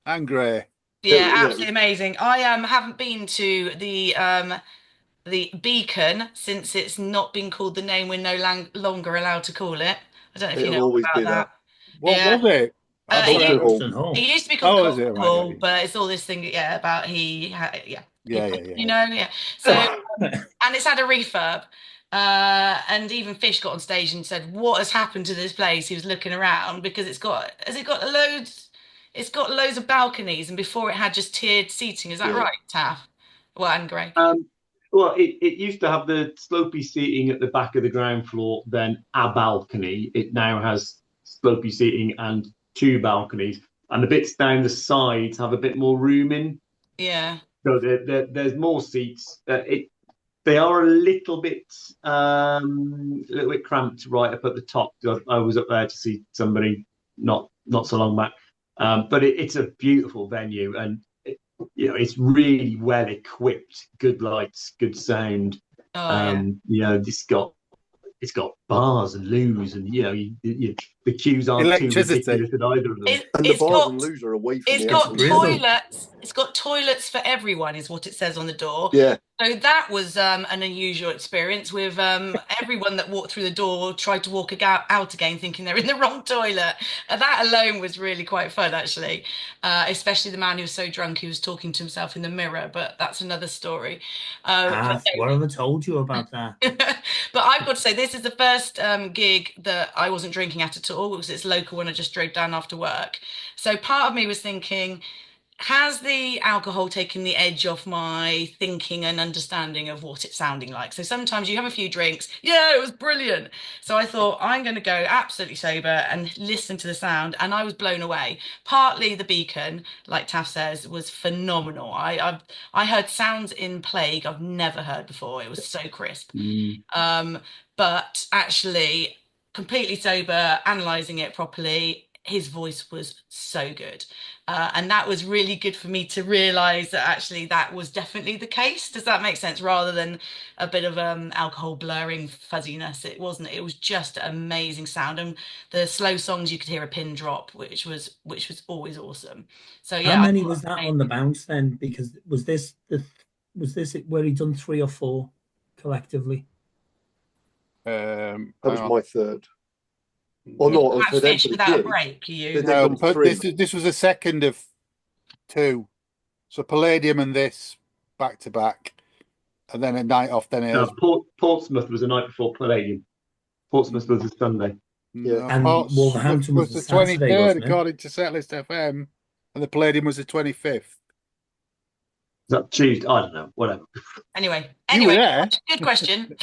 And Grae. Yeah, absolutely amazing. I haven't been to the Beacon since it's not been called the name we're no longer allowed to call it. I don't know if you know about that. What was it? It used to be called Hall, but it's all this thing, about So, and it's had a refurb. And even Fish got on stage and said, "What has happened to this place?" He was looking around because it's got loads of balconies, and before it had just tiered seating. Is that right, Taff? Well, and Greg. Well, it used to have the slopey seating at the back of the ground floor, then a balcony. It now has slopey seating and 2 balconies, and the bits down the sides have a bit more room in. Yeah. So there's more seats. They are a little bit cramped right up at the top. I was up there to see somebody not so long back, but it's a beautiful venue, and it's really well equipped. Good lights, good sound. It's got bars and loos, and the queues aren't electricity too ridiculous at either of them. And the bars and loos are away from the toilets. It's got toilets for everyone, is what it says on the door. Yeah. So that was an unusual experience with everyone that walked through the door tried to walk out again thinking they're in the wrong toilet. And that alone was really quite fun, actually, especially the man who was so drunk he was talking to himself in the mirror, but that's another story. What have I told you about that? But I've got to say, this is the first gig that I wasn't drinking at all, because it's local when I just drove down after work. So part of me was thinking, has the alcohol taken the edge off my thinking and understanding of what it's sounding like? So sometimes you have a few drinks, yeah, it was brilliant. So I thought I'm going to go absolutely sober and listen to the sound, and I was blown away. Partly the beacon, like Taff says, was phenomenal. I heard sounds in Plague I've never heard before. It was so crisp. But actually, completely sober, analysing it properly, his voice was so good. And that was really good for me to realise that actually that was definitely the case. Does that make sense? Rather than a bit of alcohol blurring fuzziness. It wasn't. It was just amazing sound. And the slow songs, you could hear a pin drop, which was always awesome. So yeah. How many was that on the bounce then? Because was this where he done 3 or 4 collectively? That was my third. Or not for them without a break. No, but this was a second of 2. So Palladium and this back to back, and then a night off. Then Portsmouth was the night before Palladium. Portsmouth was a Sunday. Yeah, and Wolverhampton was the 23rd, according to Setlist FM, and the Palladium was the 25th. Is that Tuesday? I don't know. Whatever. Anyway, you were there. Good question.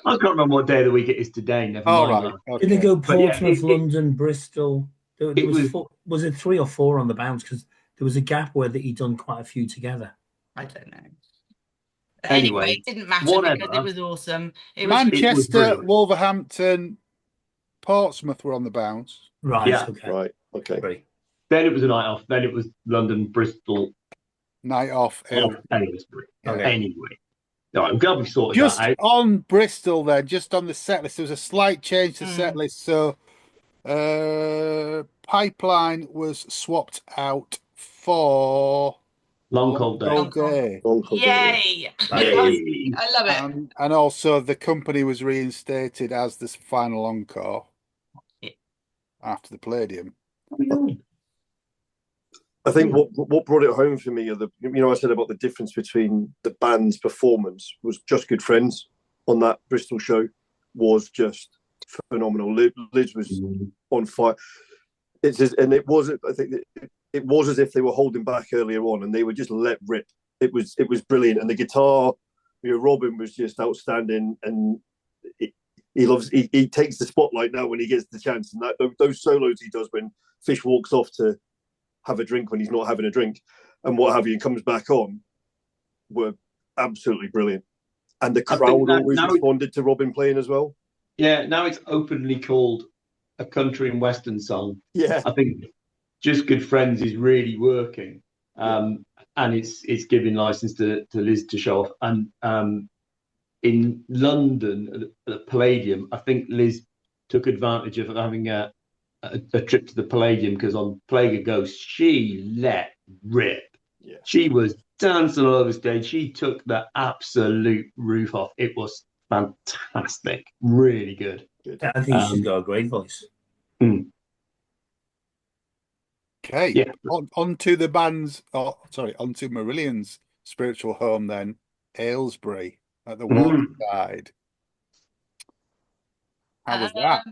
I can't remember what day of the week it is today. Never mind. Right. Okay. Did they go Portsmouth, London, Bristol? Was it 3 or 4 on the bounce? Because there was a gap where he'd done quite a few together. I don't know. Anyway, it didn't matter because it was awesome. Manchester, Wolverhampton, Portsmouth were on the bounce. Right. Yeah. Okay. Right. Okay. Great. Then it was a night off. Then it was London, Bristol. Night off. Aylesbury. Anyway. No, I'm glad we sorted just that out. On Bristol then, just on the set list, there was a slight change to set list. So Pipeline was swapped out for Long Cold Day. Yay! I love it. And also the company was reinstated as this final encore after the Palladium. I think what brought it home for me are I said about the difference between the band's performance was Just Good Friends on that Bristol show was just phenomenal. Liz was on fire. I think it was as if they were holding back earlier on and they were just let rip. It was brilliant, and the guitar, Robin was just outstanding, and he takes the spotlight now when he gets the chance, and those solos he does when Fish walks off to have a drink when he's not having a drink and what have you, and comes back on, were absolutely brilliant. And the crowd always responded to Robin playing as well. Yeah, now it's openly called a country and western song. Yeah, I think Just Good Friends is really working, and it's giving license to Liz to show off. And in London at the Palladium, I think Liz took advantage of having a trip to the Palladium, because on Plague of Ghosts she let rip. Yeah. She was dancing all over stage. She took the absolute roof off. It was fantastic, really good. I think she's got a great voice. Okay, yeah. On to the band's. On to Marillion's spiritual home then, Aylesbury at the waterside. How was that?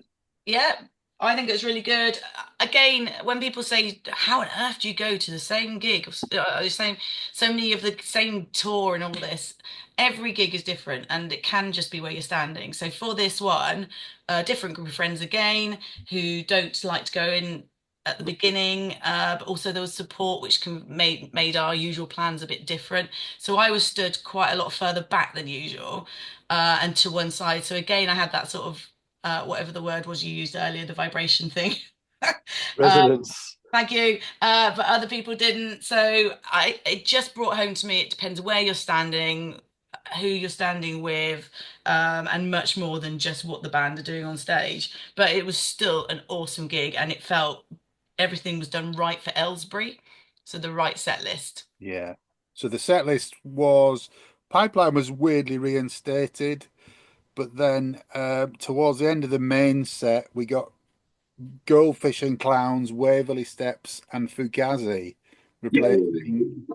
Yeah, I think it was really good. Again, when people say, how on earth do you go to the same gig, so many of the same tour and all this, every gig is different and it can just be where you're standing. So for this one, a different group of friends again, who don't like to go in at the beginning, but also there was support which made our usual plans a bit different. So I was stood quite a lot further back than usual, and to one side. So again, I had that sort of whatever the word was you used earlier, the vibration thing. Resonance. Thank you. But other people didn't. So it just brought home to me, it depends where you're standing, who you're standing with, and much more than just what the band are doing on stage. But it was still an awesome gig, and it felt everything was done right for Aylesbury. So the right set list. Yeah. So the set list was, Pipeline was weirdly reinstated. But then towards the end of the main set, we got Goldfish and Clowns, Waverley Steps, and Fugazi replacing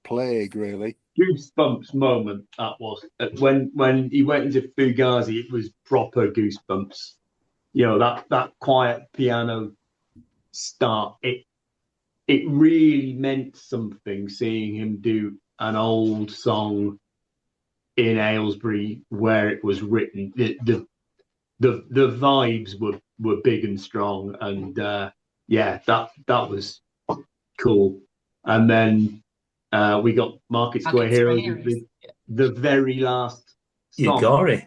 Plague, really. Goosebumps moment that was. When he went into Fugazi, it was proper goosebumps. That quiet piano start, it really meant something seeing him do an old song in Aylesbury where it was written. The vibes were big and strong, and yeah, that was cool. And then we got Market Square Heroes, the very last song. You got it.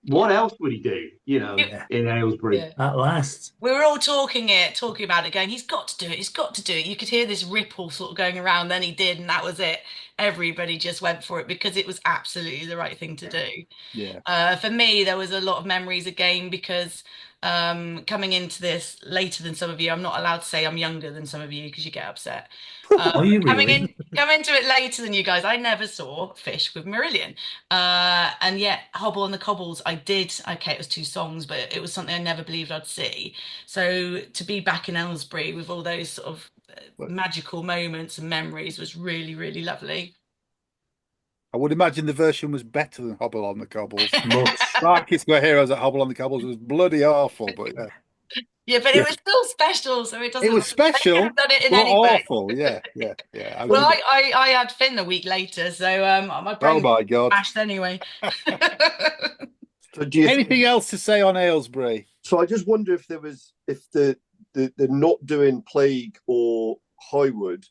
What else would he do? You know, in Aylesbury at last. We were all talking about it, going, he's got to do it. He's got to do it. You could hear this ripple sort of going around. Then he did, and that was it. Everybody just went for it because it was absolutely the right thing to do. Yeah. For me, there was a lot of memories again because coming into this later than some of you, I'm not allowed to say I'm younger than some of you because you get upset. Are you really? Coming into it later than you guys, I never saw Fish with Marillion. And yet Hobble on the Cobbles, I did. Okay, it was 2 songs, but it was something I never believed I'd see. So to be back in Aylesbury with all those sort of magical moments and memories was really, really lovely. I would imagine the version was better than Hobble on the Cobbles. Market Square Heroes at Hobble on the Cobbles was bloody awful, but yeah. Yeah, but it was still special, so it doesn't. It was special, done it in but any awful. way. Yeah. Well, I had Finn a week later, so my brain was smashed anyway. So anything else to say on Aylesbury? So I just wonder if the not doing Plague or Highwood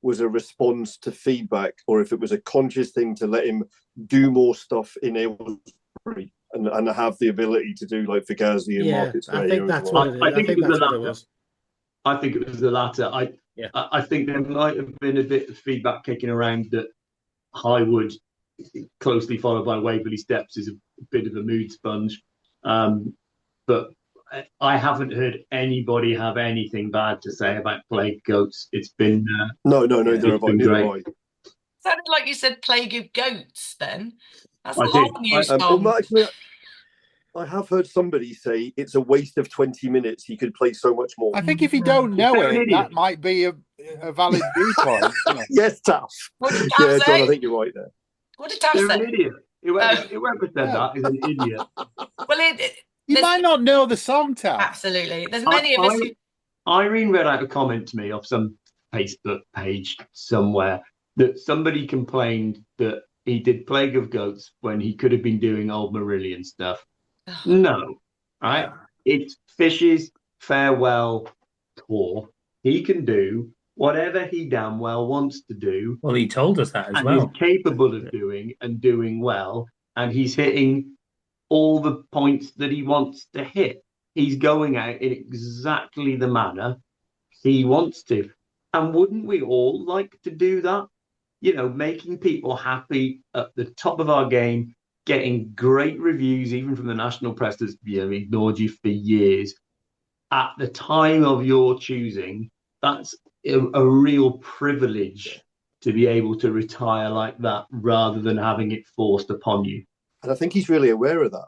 was a response to feedback, or if it was a conscious thing to let him do more stuff in Aylesbury and have the ability to do like Fugazi and Market Square. I think that's what it is. I think that's what it was. I think it was the latter. I think there might have been a bit of feedback kicking around that Highwood, closely followed by Waverley Steps, is a bit of a mood sponge. But I haven't heard anybody have anything bad to say about Plague Goats. It's been no, they're great. Sounded like you said Plague of Goats. Then that's a whole new song. Well, actually, I have heard somebody say it's a waste of 20 minutes. He could play so much more. I think if you don't know it, that might be a valid viewpoint. Yes, Taff. What did Taff say? John, I think you're right there. What did Taff say? An idiot. Whoever said that is an idiot. Well, you might not know the song, Taff. Absolutely. There's many of us. Irene read out a comment to me off some Facebook page somewhere that somebody complained that he did Plague of Goats when he could have been doing old Marillion stuff. No, right? It's Fish's farewell tour. He can do whatever he damn well wants to do. Well, he told us that as and well. He's capable of doing and doing well, and he's hitting all the points that he wants to hit. He's going out in exactly the manner he wants to. And wouldn't we all like to do that? You know, making people happy at the top of our game, getting great reviews, even from the national press that's ignored you for years. At the time of your choosing, that's a real privilege to be able to retire like that rather than having it forced upon you. And I think he's really aware of that.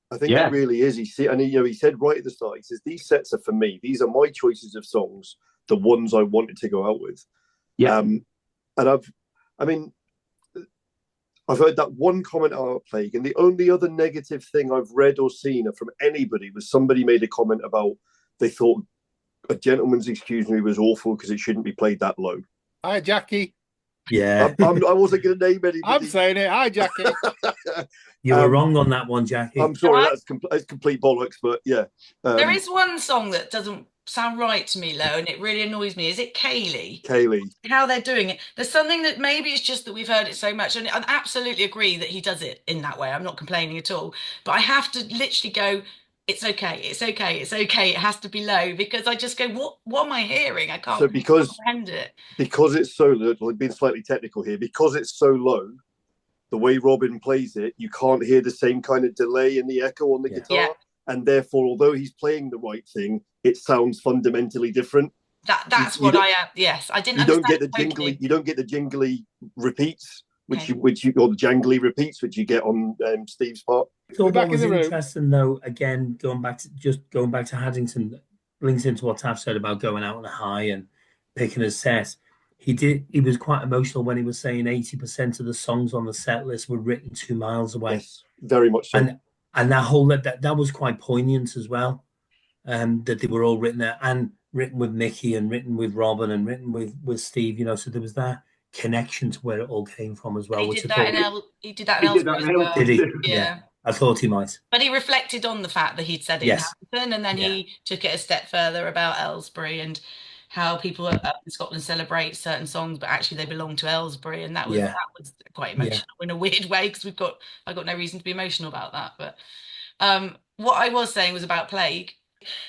I think he really is. He said right at the start, he says, these sets are for me. These are my choices of songs, the ones I wanted to go out with. Yeah. And I've heard that one comment about Plague, and the only other negative thing I've read or seen from anybody was somebody made a comment about they thought A Gentleman's Excuse Me was awful because it shouldn't be played that low. Hi, Jackie. Yeah. I wasn't going to name anybody. I'm saying it. Hi, Jackie. You were wrong on that one, Jackie. I'm sorry, that's complete bollocks, but yeah. There is one song that doesn't sound right to me, Lo, and it really annoys me. Is it Kaylee? How they're doing it. There's something that maybe it's just that we've heard it so much, and I absolutely agree that he does it in that way. I'm not complaining at all, but I have to literally go, it's okay, it's okay, it's okay. It has to be low because I just go, what am I hearing? I can't comprehend it. Because it's so low, being slightly technical here, because it's so low, the way Robin plays it, you can't hear the same kind of delay in the echo on the guitar. Yeah. And therefore, although he's playing the right thing, it sounds fundamentally different. That's what I am. Yes, I didn't. You don't get the jingly. You don't get the jingly repeats, which you or the jangly repeats, which you get on Steve's part. So what was interesting, though, again, going back to Haddington, links into what Taff said about going out on a high and picking a set. He was quite emotional when he was saying 80% of the songs on the set list were written 2 miles away. Yes, very much so. And that whole that was quite poignant as well. That they were all written there. And written with Mickey and written with Robin and written with Steve, you know, so there was that connection to where it all came from as well. He did that in He did that Ellsbury in as well. Did he? Elton. Yeah. I thought he might. But he reflected on the fact that he'd said it Yes. in Haddington, and then he took it a step further about Ellsbury and how people up in Scotland celebrate certain songs, but actually they belong to Ellsbury, and that was quite emotional in a weird way, because I got no reason to be emotional about that. But what I was saying was about Plague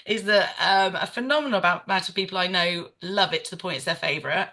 is that a phenomenal amount of people I know love it to the point it's their favourite.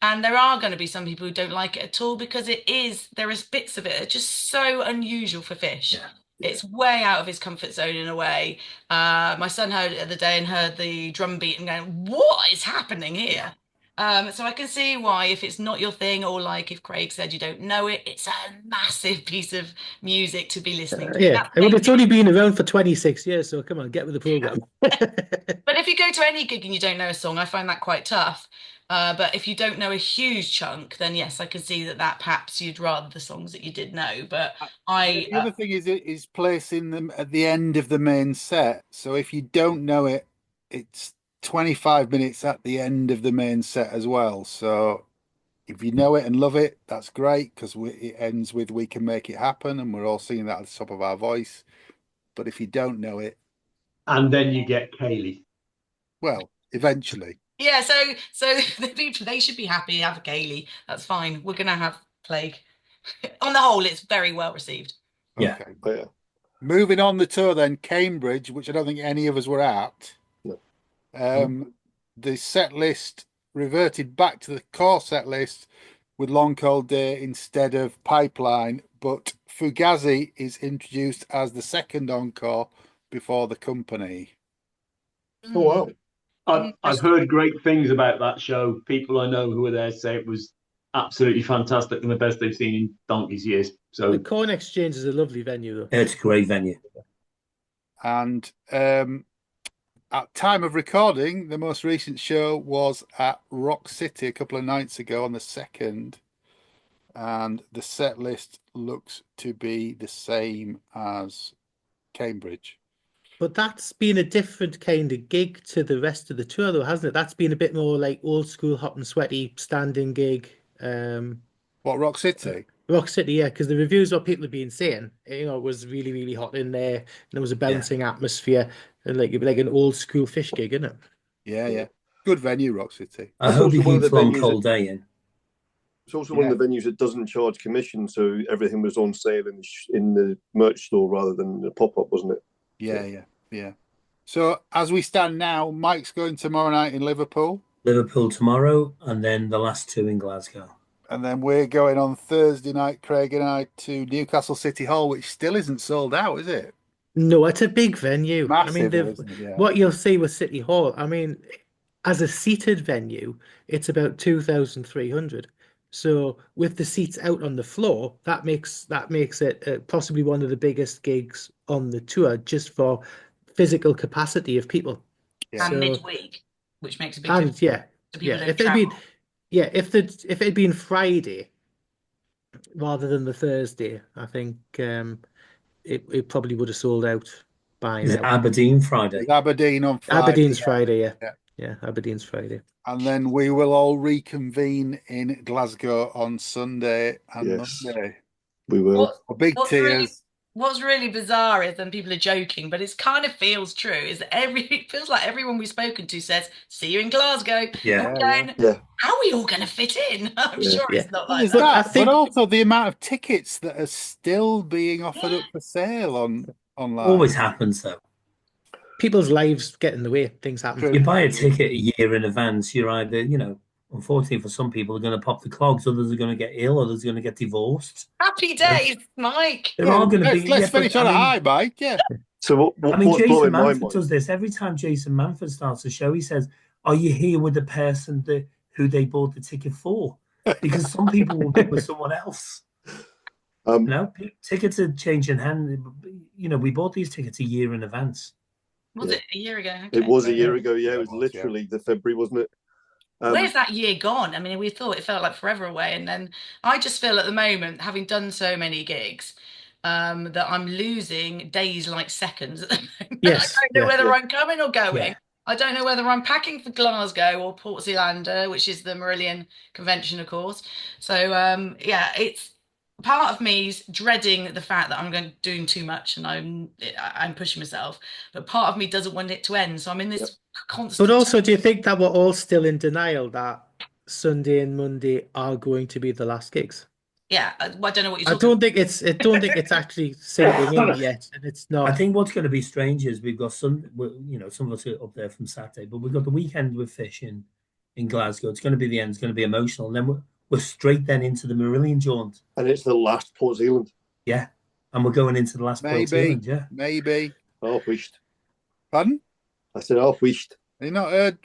And there are going to be some people who don't like it at all, because there is bits of it that are just so unusual for Fish. Yeah. It's way out of his comfort zone in a way. My son heard it the other day and heard the drum beat and going, what is happening here? So I can see why, if it's not your thing, or like if Craig said you don't know it, it's a massive piece of music to be listening to. Yeah, well, it's only been around for 26 years, so come on, get with the program. But if you go to any gig and you don't know a song, I find that quite tough. But if you don't know a huge chunk, then yes, I can see that perhaps you'd rather the songs that you did know. But the other thing is placing them at the end of the main set. So if you don't know it, it's 25 minutes at the end of the main set as well. So if you know it and love it, that's great, because it ends with "We Can Make It Happen," and we're all singing that at the top of our voice. But if you don't know it, and then you get Kaylee. Well, eventually. Yeah, so they should be happy to have Kaylee. That's fine. We're gonna have Plague. On the whole, it's very well received. Yeah. Okay. Oh, yeah. Moving on the tour then, Cambridge, which I don't think any of us were at. No. The set list reverted back to the core set list with Long Cold Day instead of Pipeline, but Fugazi is introduced as the second encore before the company. Oh, wow. I've heard great things about that show. People I know who were there say it was absolutely fantastic and the best they've seen in donkey's years. So the Corn Exchange is a lovely venue, though. It's a great venue. And at time of recording, the most recent show was at Rock City a couple of nights ago on the 2nd, and the set list looks to be the same as Cambridge. But that's been a different kind of gig to the rest of the tour, though, hasn't it? That's been a bit more like old school, hot and sweaty, standing gig. What, Rock City? Rock City, yeah, because the reviews, what people have been saying, you know, it was really, really hot in there, and there was a bouncing atmosphere, and like an old school Fish gig, isn't it? Yeah. Good venue, Rock City. I hope he keeps Long Cold Day in. It's also one of the venues that doesn't charge commission, so everything was on sale in the merch store rather than the pop-up, wasn't it? Yeah. So as we stand now, Mike's going tomorrow night in Liverpool. Liverpool tomorrow, and then the last two in Glasgow. And then we're going on Thursday night, Craig and I, to Newcastle City Hall, which still isn't sold out, is it? No, it's a big venue. Massive, what you'll see with City Hall, I mean, as a seated venue, it's about 2,300. So with the seats out on the floor, that makes it possibly one of the biggest gigs on the tour, just for physical capacity of people. Yeah. And midweek, which makes a big difference. If it had been Friday rather than the Thursday, I think it probably would have sold out by now. Is it Aberdeen Friday? It's Aberdeen on Friday. Aberdeen's Friday, yeah. Aberdeen's Friday. And then we will all reconvene in Glasgow on Sunday and Monday. We will. Big tears. What's really bizarre is, and people are joking, but it kind of feels true, is that it feels like everyone we've spoken to says, see you in Glasgow. How are we all going to fit in? I'm sure it's not like that. But also the amount of tickets that are still being offered up for sale online. Always happens, though. People's lives get in the way. Things happen. You buy a ticket a year in advance, you're either, unfortunately for some people, are going to pop the clogs, others are going to get ill, others are going to get divorced. Happy days, Mike. There are going to be. Let's finish on a high, Mike. Yeah. So Jason Manford does this every time. Jason Manford starts a show. He says, "Are you here with the person who they bought the ticket for?" Because some people will be with someone else. Tickets are changing hands. We bought these tickets a year in advance. Was it a year ago? Okay. It was a year ago. Yeah, it was literally the February, wasn't it? Where's that year gone? I mean, it felt like forever away. And then I just feel at the moment, having done so many gigs, that I'm losing days like seconds at the moment. Yes. I don't know whether I'm coming or going. I don't know whether I'm packing for Glasgow or Port Zealand, which is the Marillion convention, of course. So yeah, it's part of me's dreading the fact that I'm doing too much and I'm pushing myself, but part of me doesn't want it to end. So I'm in this constant. But also, do you think that we're all still in denial that Sunday and Monday are going to be the last gigs? Yeah, I don't know what you're I talking don't think it's actually sinking in yet, and it's not. I think what's going to be strange is we've got some of us are up there from Saturday, but we've got the weekend with Fish in Glasgow. It's going to be the end. It's going to be emotional, and then we're straight then into the Marillion jaunt, and it's the last Port Zealand. Yeah, and we're going into the last Port Zealand. Yeah, maybe. Oh, wished. Pardon? I said, oh, wished. Have you not heard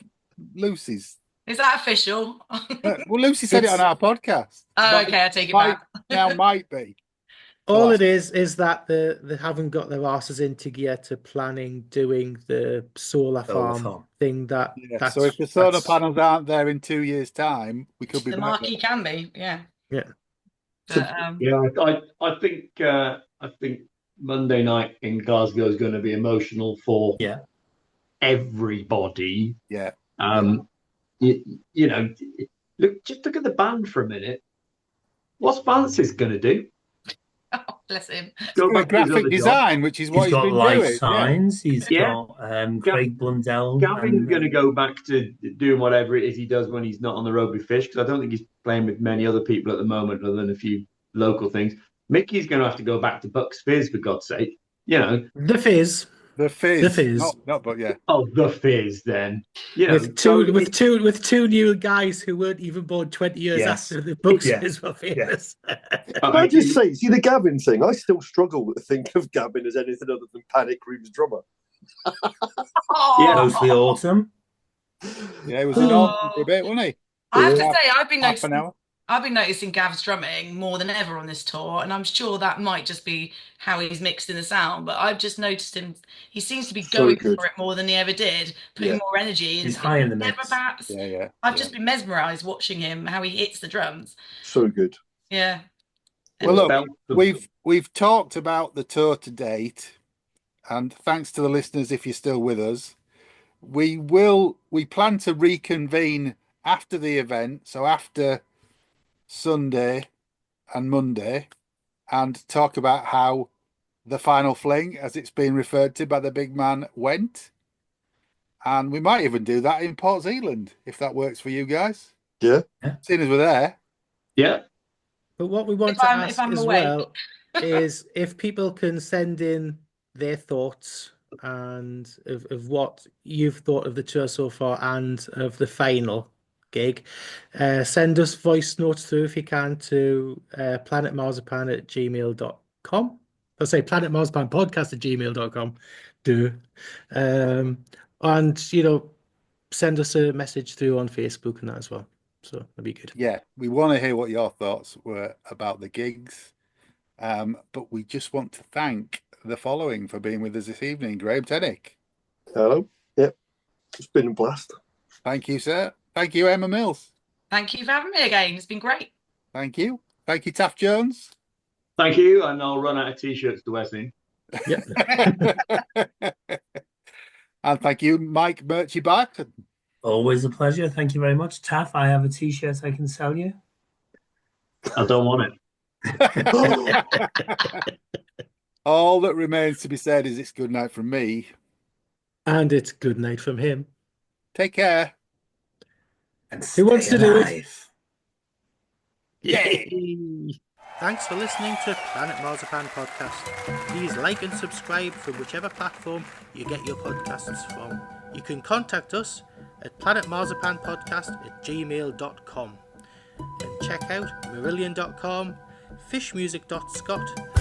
Lucy's? Is that official? Well, Lucy said it on our podcast. Oh, okay, I take it back. Now might be. All it is that they haven't got their asses into gear to planning doing the solar farm thing. That's, so if the solar panels aren't there in 2 years' time, we could be. The marquee can be, yeah. Yeah. But, I think Monday night in Glasgow is going to be emotional for everybody. Yeah. You know, look at the band for a minute. What's Francis going to do? Oh, bless him. Go back graphic design, which is what he's been life doing. Signs. Yeah. He's got Craig Blundell. Gavin's going to go back to doing whatever it is he does when he's not on the road with Fish, because I don't think he's playing with many other people at the moment, other than a few local things. Mickey's going to have to go back to Bucks Fizz, for God's sake. You know, the Fizz. The Fizz. The Fizz. Not but yeah. Oh, the Fizz. Then with two new guys who weren't even born 20 years after the Bucks Fizz were famous. Can I just say, see the Gavin thing? I still struggle to think of Gavin as anything other than Panic Room's drummer. Mostly Autumn. Yeah, he was in Autumn for a bit, wasn't he? I have to say, I've been noticing Gav's drumming more than ever on this tour, and I'm sure that might just be how he's mixed in the sound, but I've just noticed him. He seems to be going for it more than he ever did, putting more energy. He's high in the mix. I've just been mesmerised watching him, how he hits the drums. So good. Yeah. Well, look, we've talked about the tour to date, and thanks to the listeners if you're still with us. We plan to reconvene after the event, so after Sunday and Monday, and talk about how the Final Fling, as it's been referred to by the big man, went. And we might even do that in Port Zealand, if that works for you guys. Yeah. Seeing as we're there. Yeah. But what we want to ask as well is if people can send in their thoughts and of what you've thought of the tour so far and of the final gig, send us voice notes through if you can to planetmarzipan@gmail.com. I'll say planetmarzipanpodcast@gmail.com. And send us a message through on Facebook and that as well. So that'd be good. Yeah, we want to hear what your thoughts were about the gigs. But we just want to thank the following for being with us this evening. Grae Tennick. Hello. Yep. It's been a blast. Thank you, sir. Thank you, Emma Mills. Thank you for having me again. It's been great. Thank you. Thank you, Taff Jones. Thank you. And I'll run out of T-shirts to wear soon. Yep. And thank you, Mike Murchie Barton. Always a pleasure. Thank you very much. Taff, I have a T-shirt I can sell you. I don't want it. All that remains to be said is it's good night from me. And it's good night from him. Take care. And who wants to do it? Yay! Thanks for listening to Planet Marzipan Podcast. Please like and subscribe from whichever platform you get your podcasts from. You can contact us at planetmarzipanpodcast@gmail.com and check out marillion.com, fishmusic.scot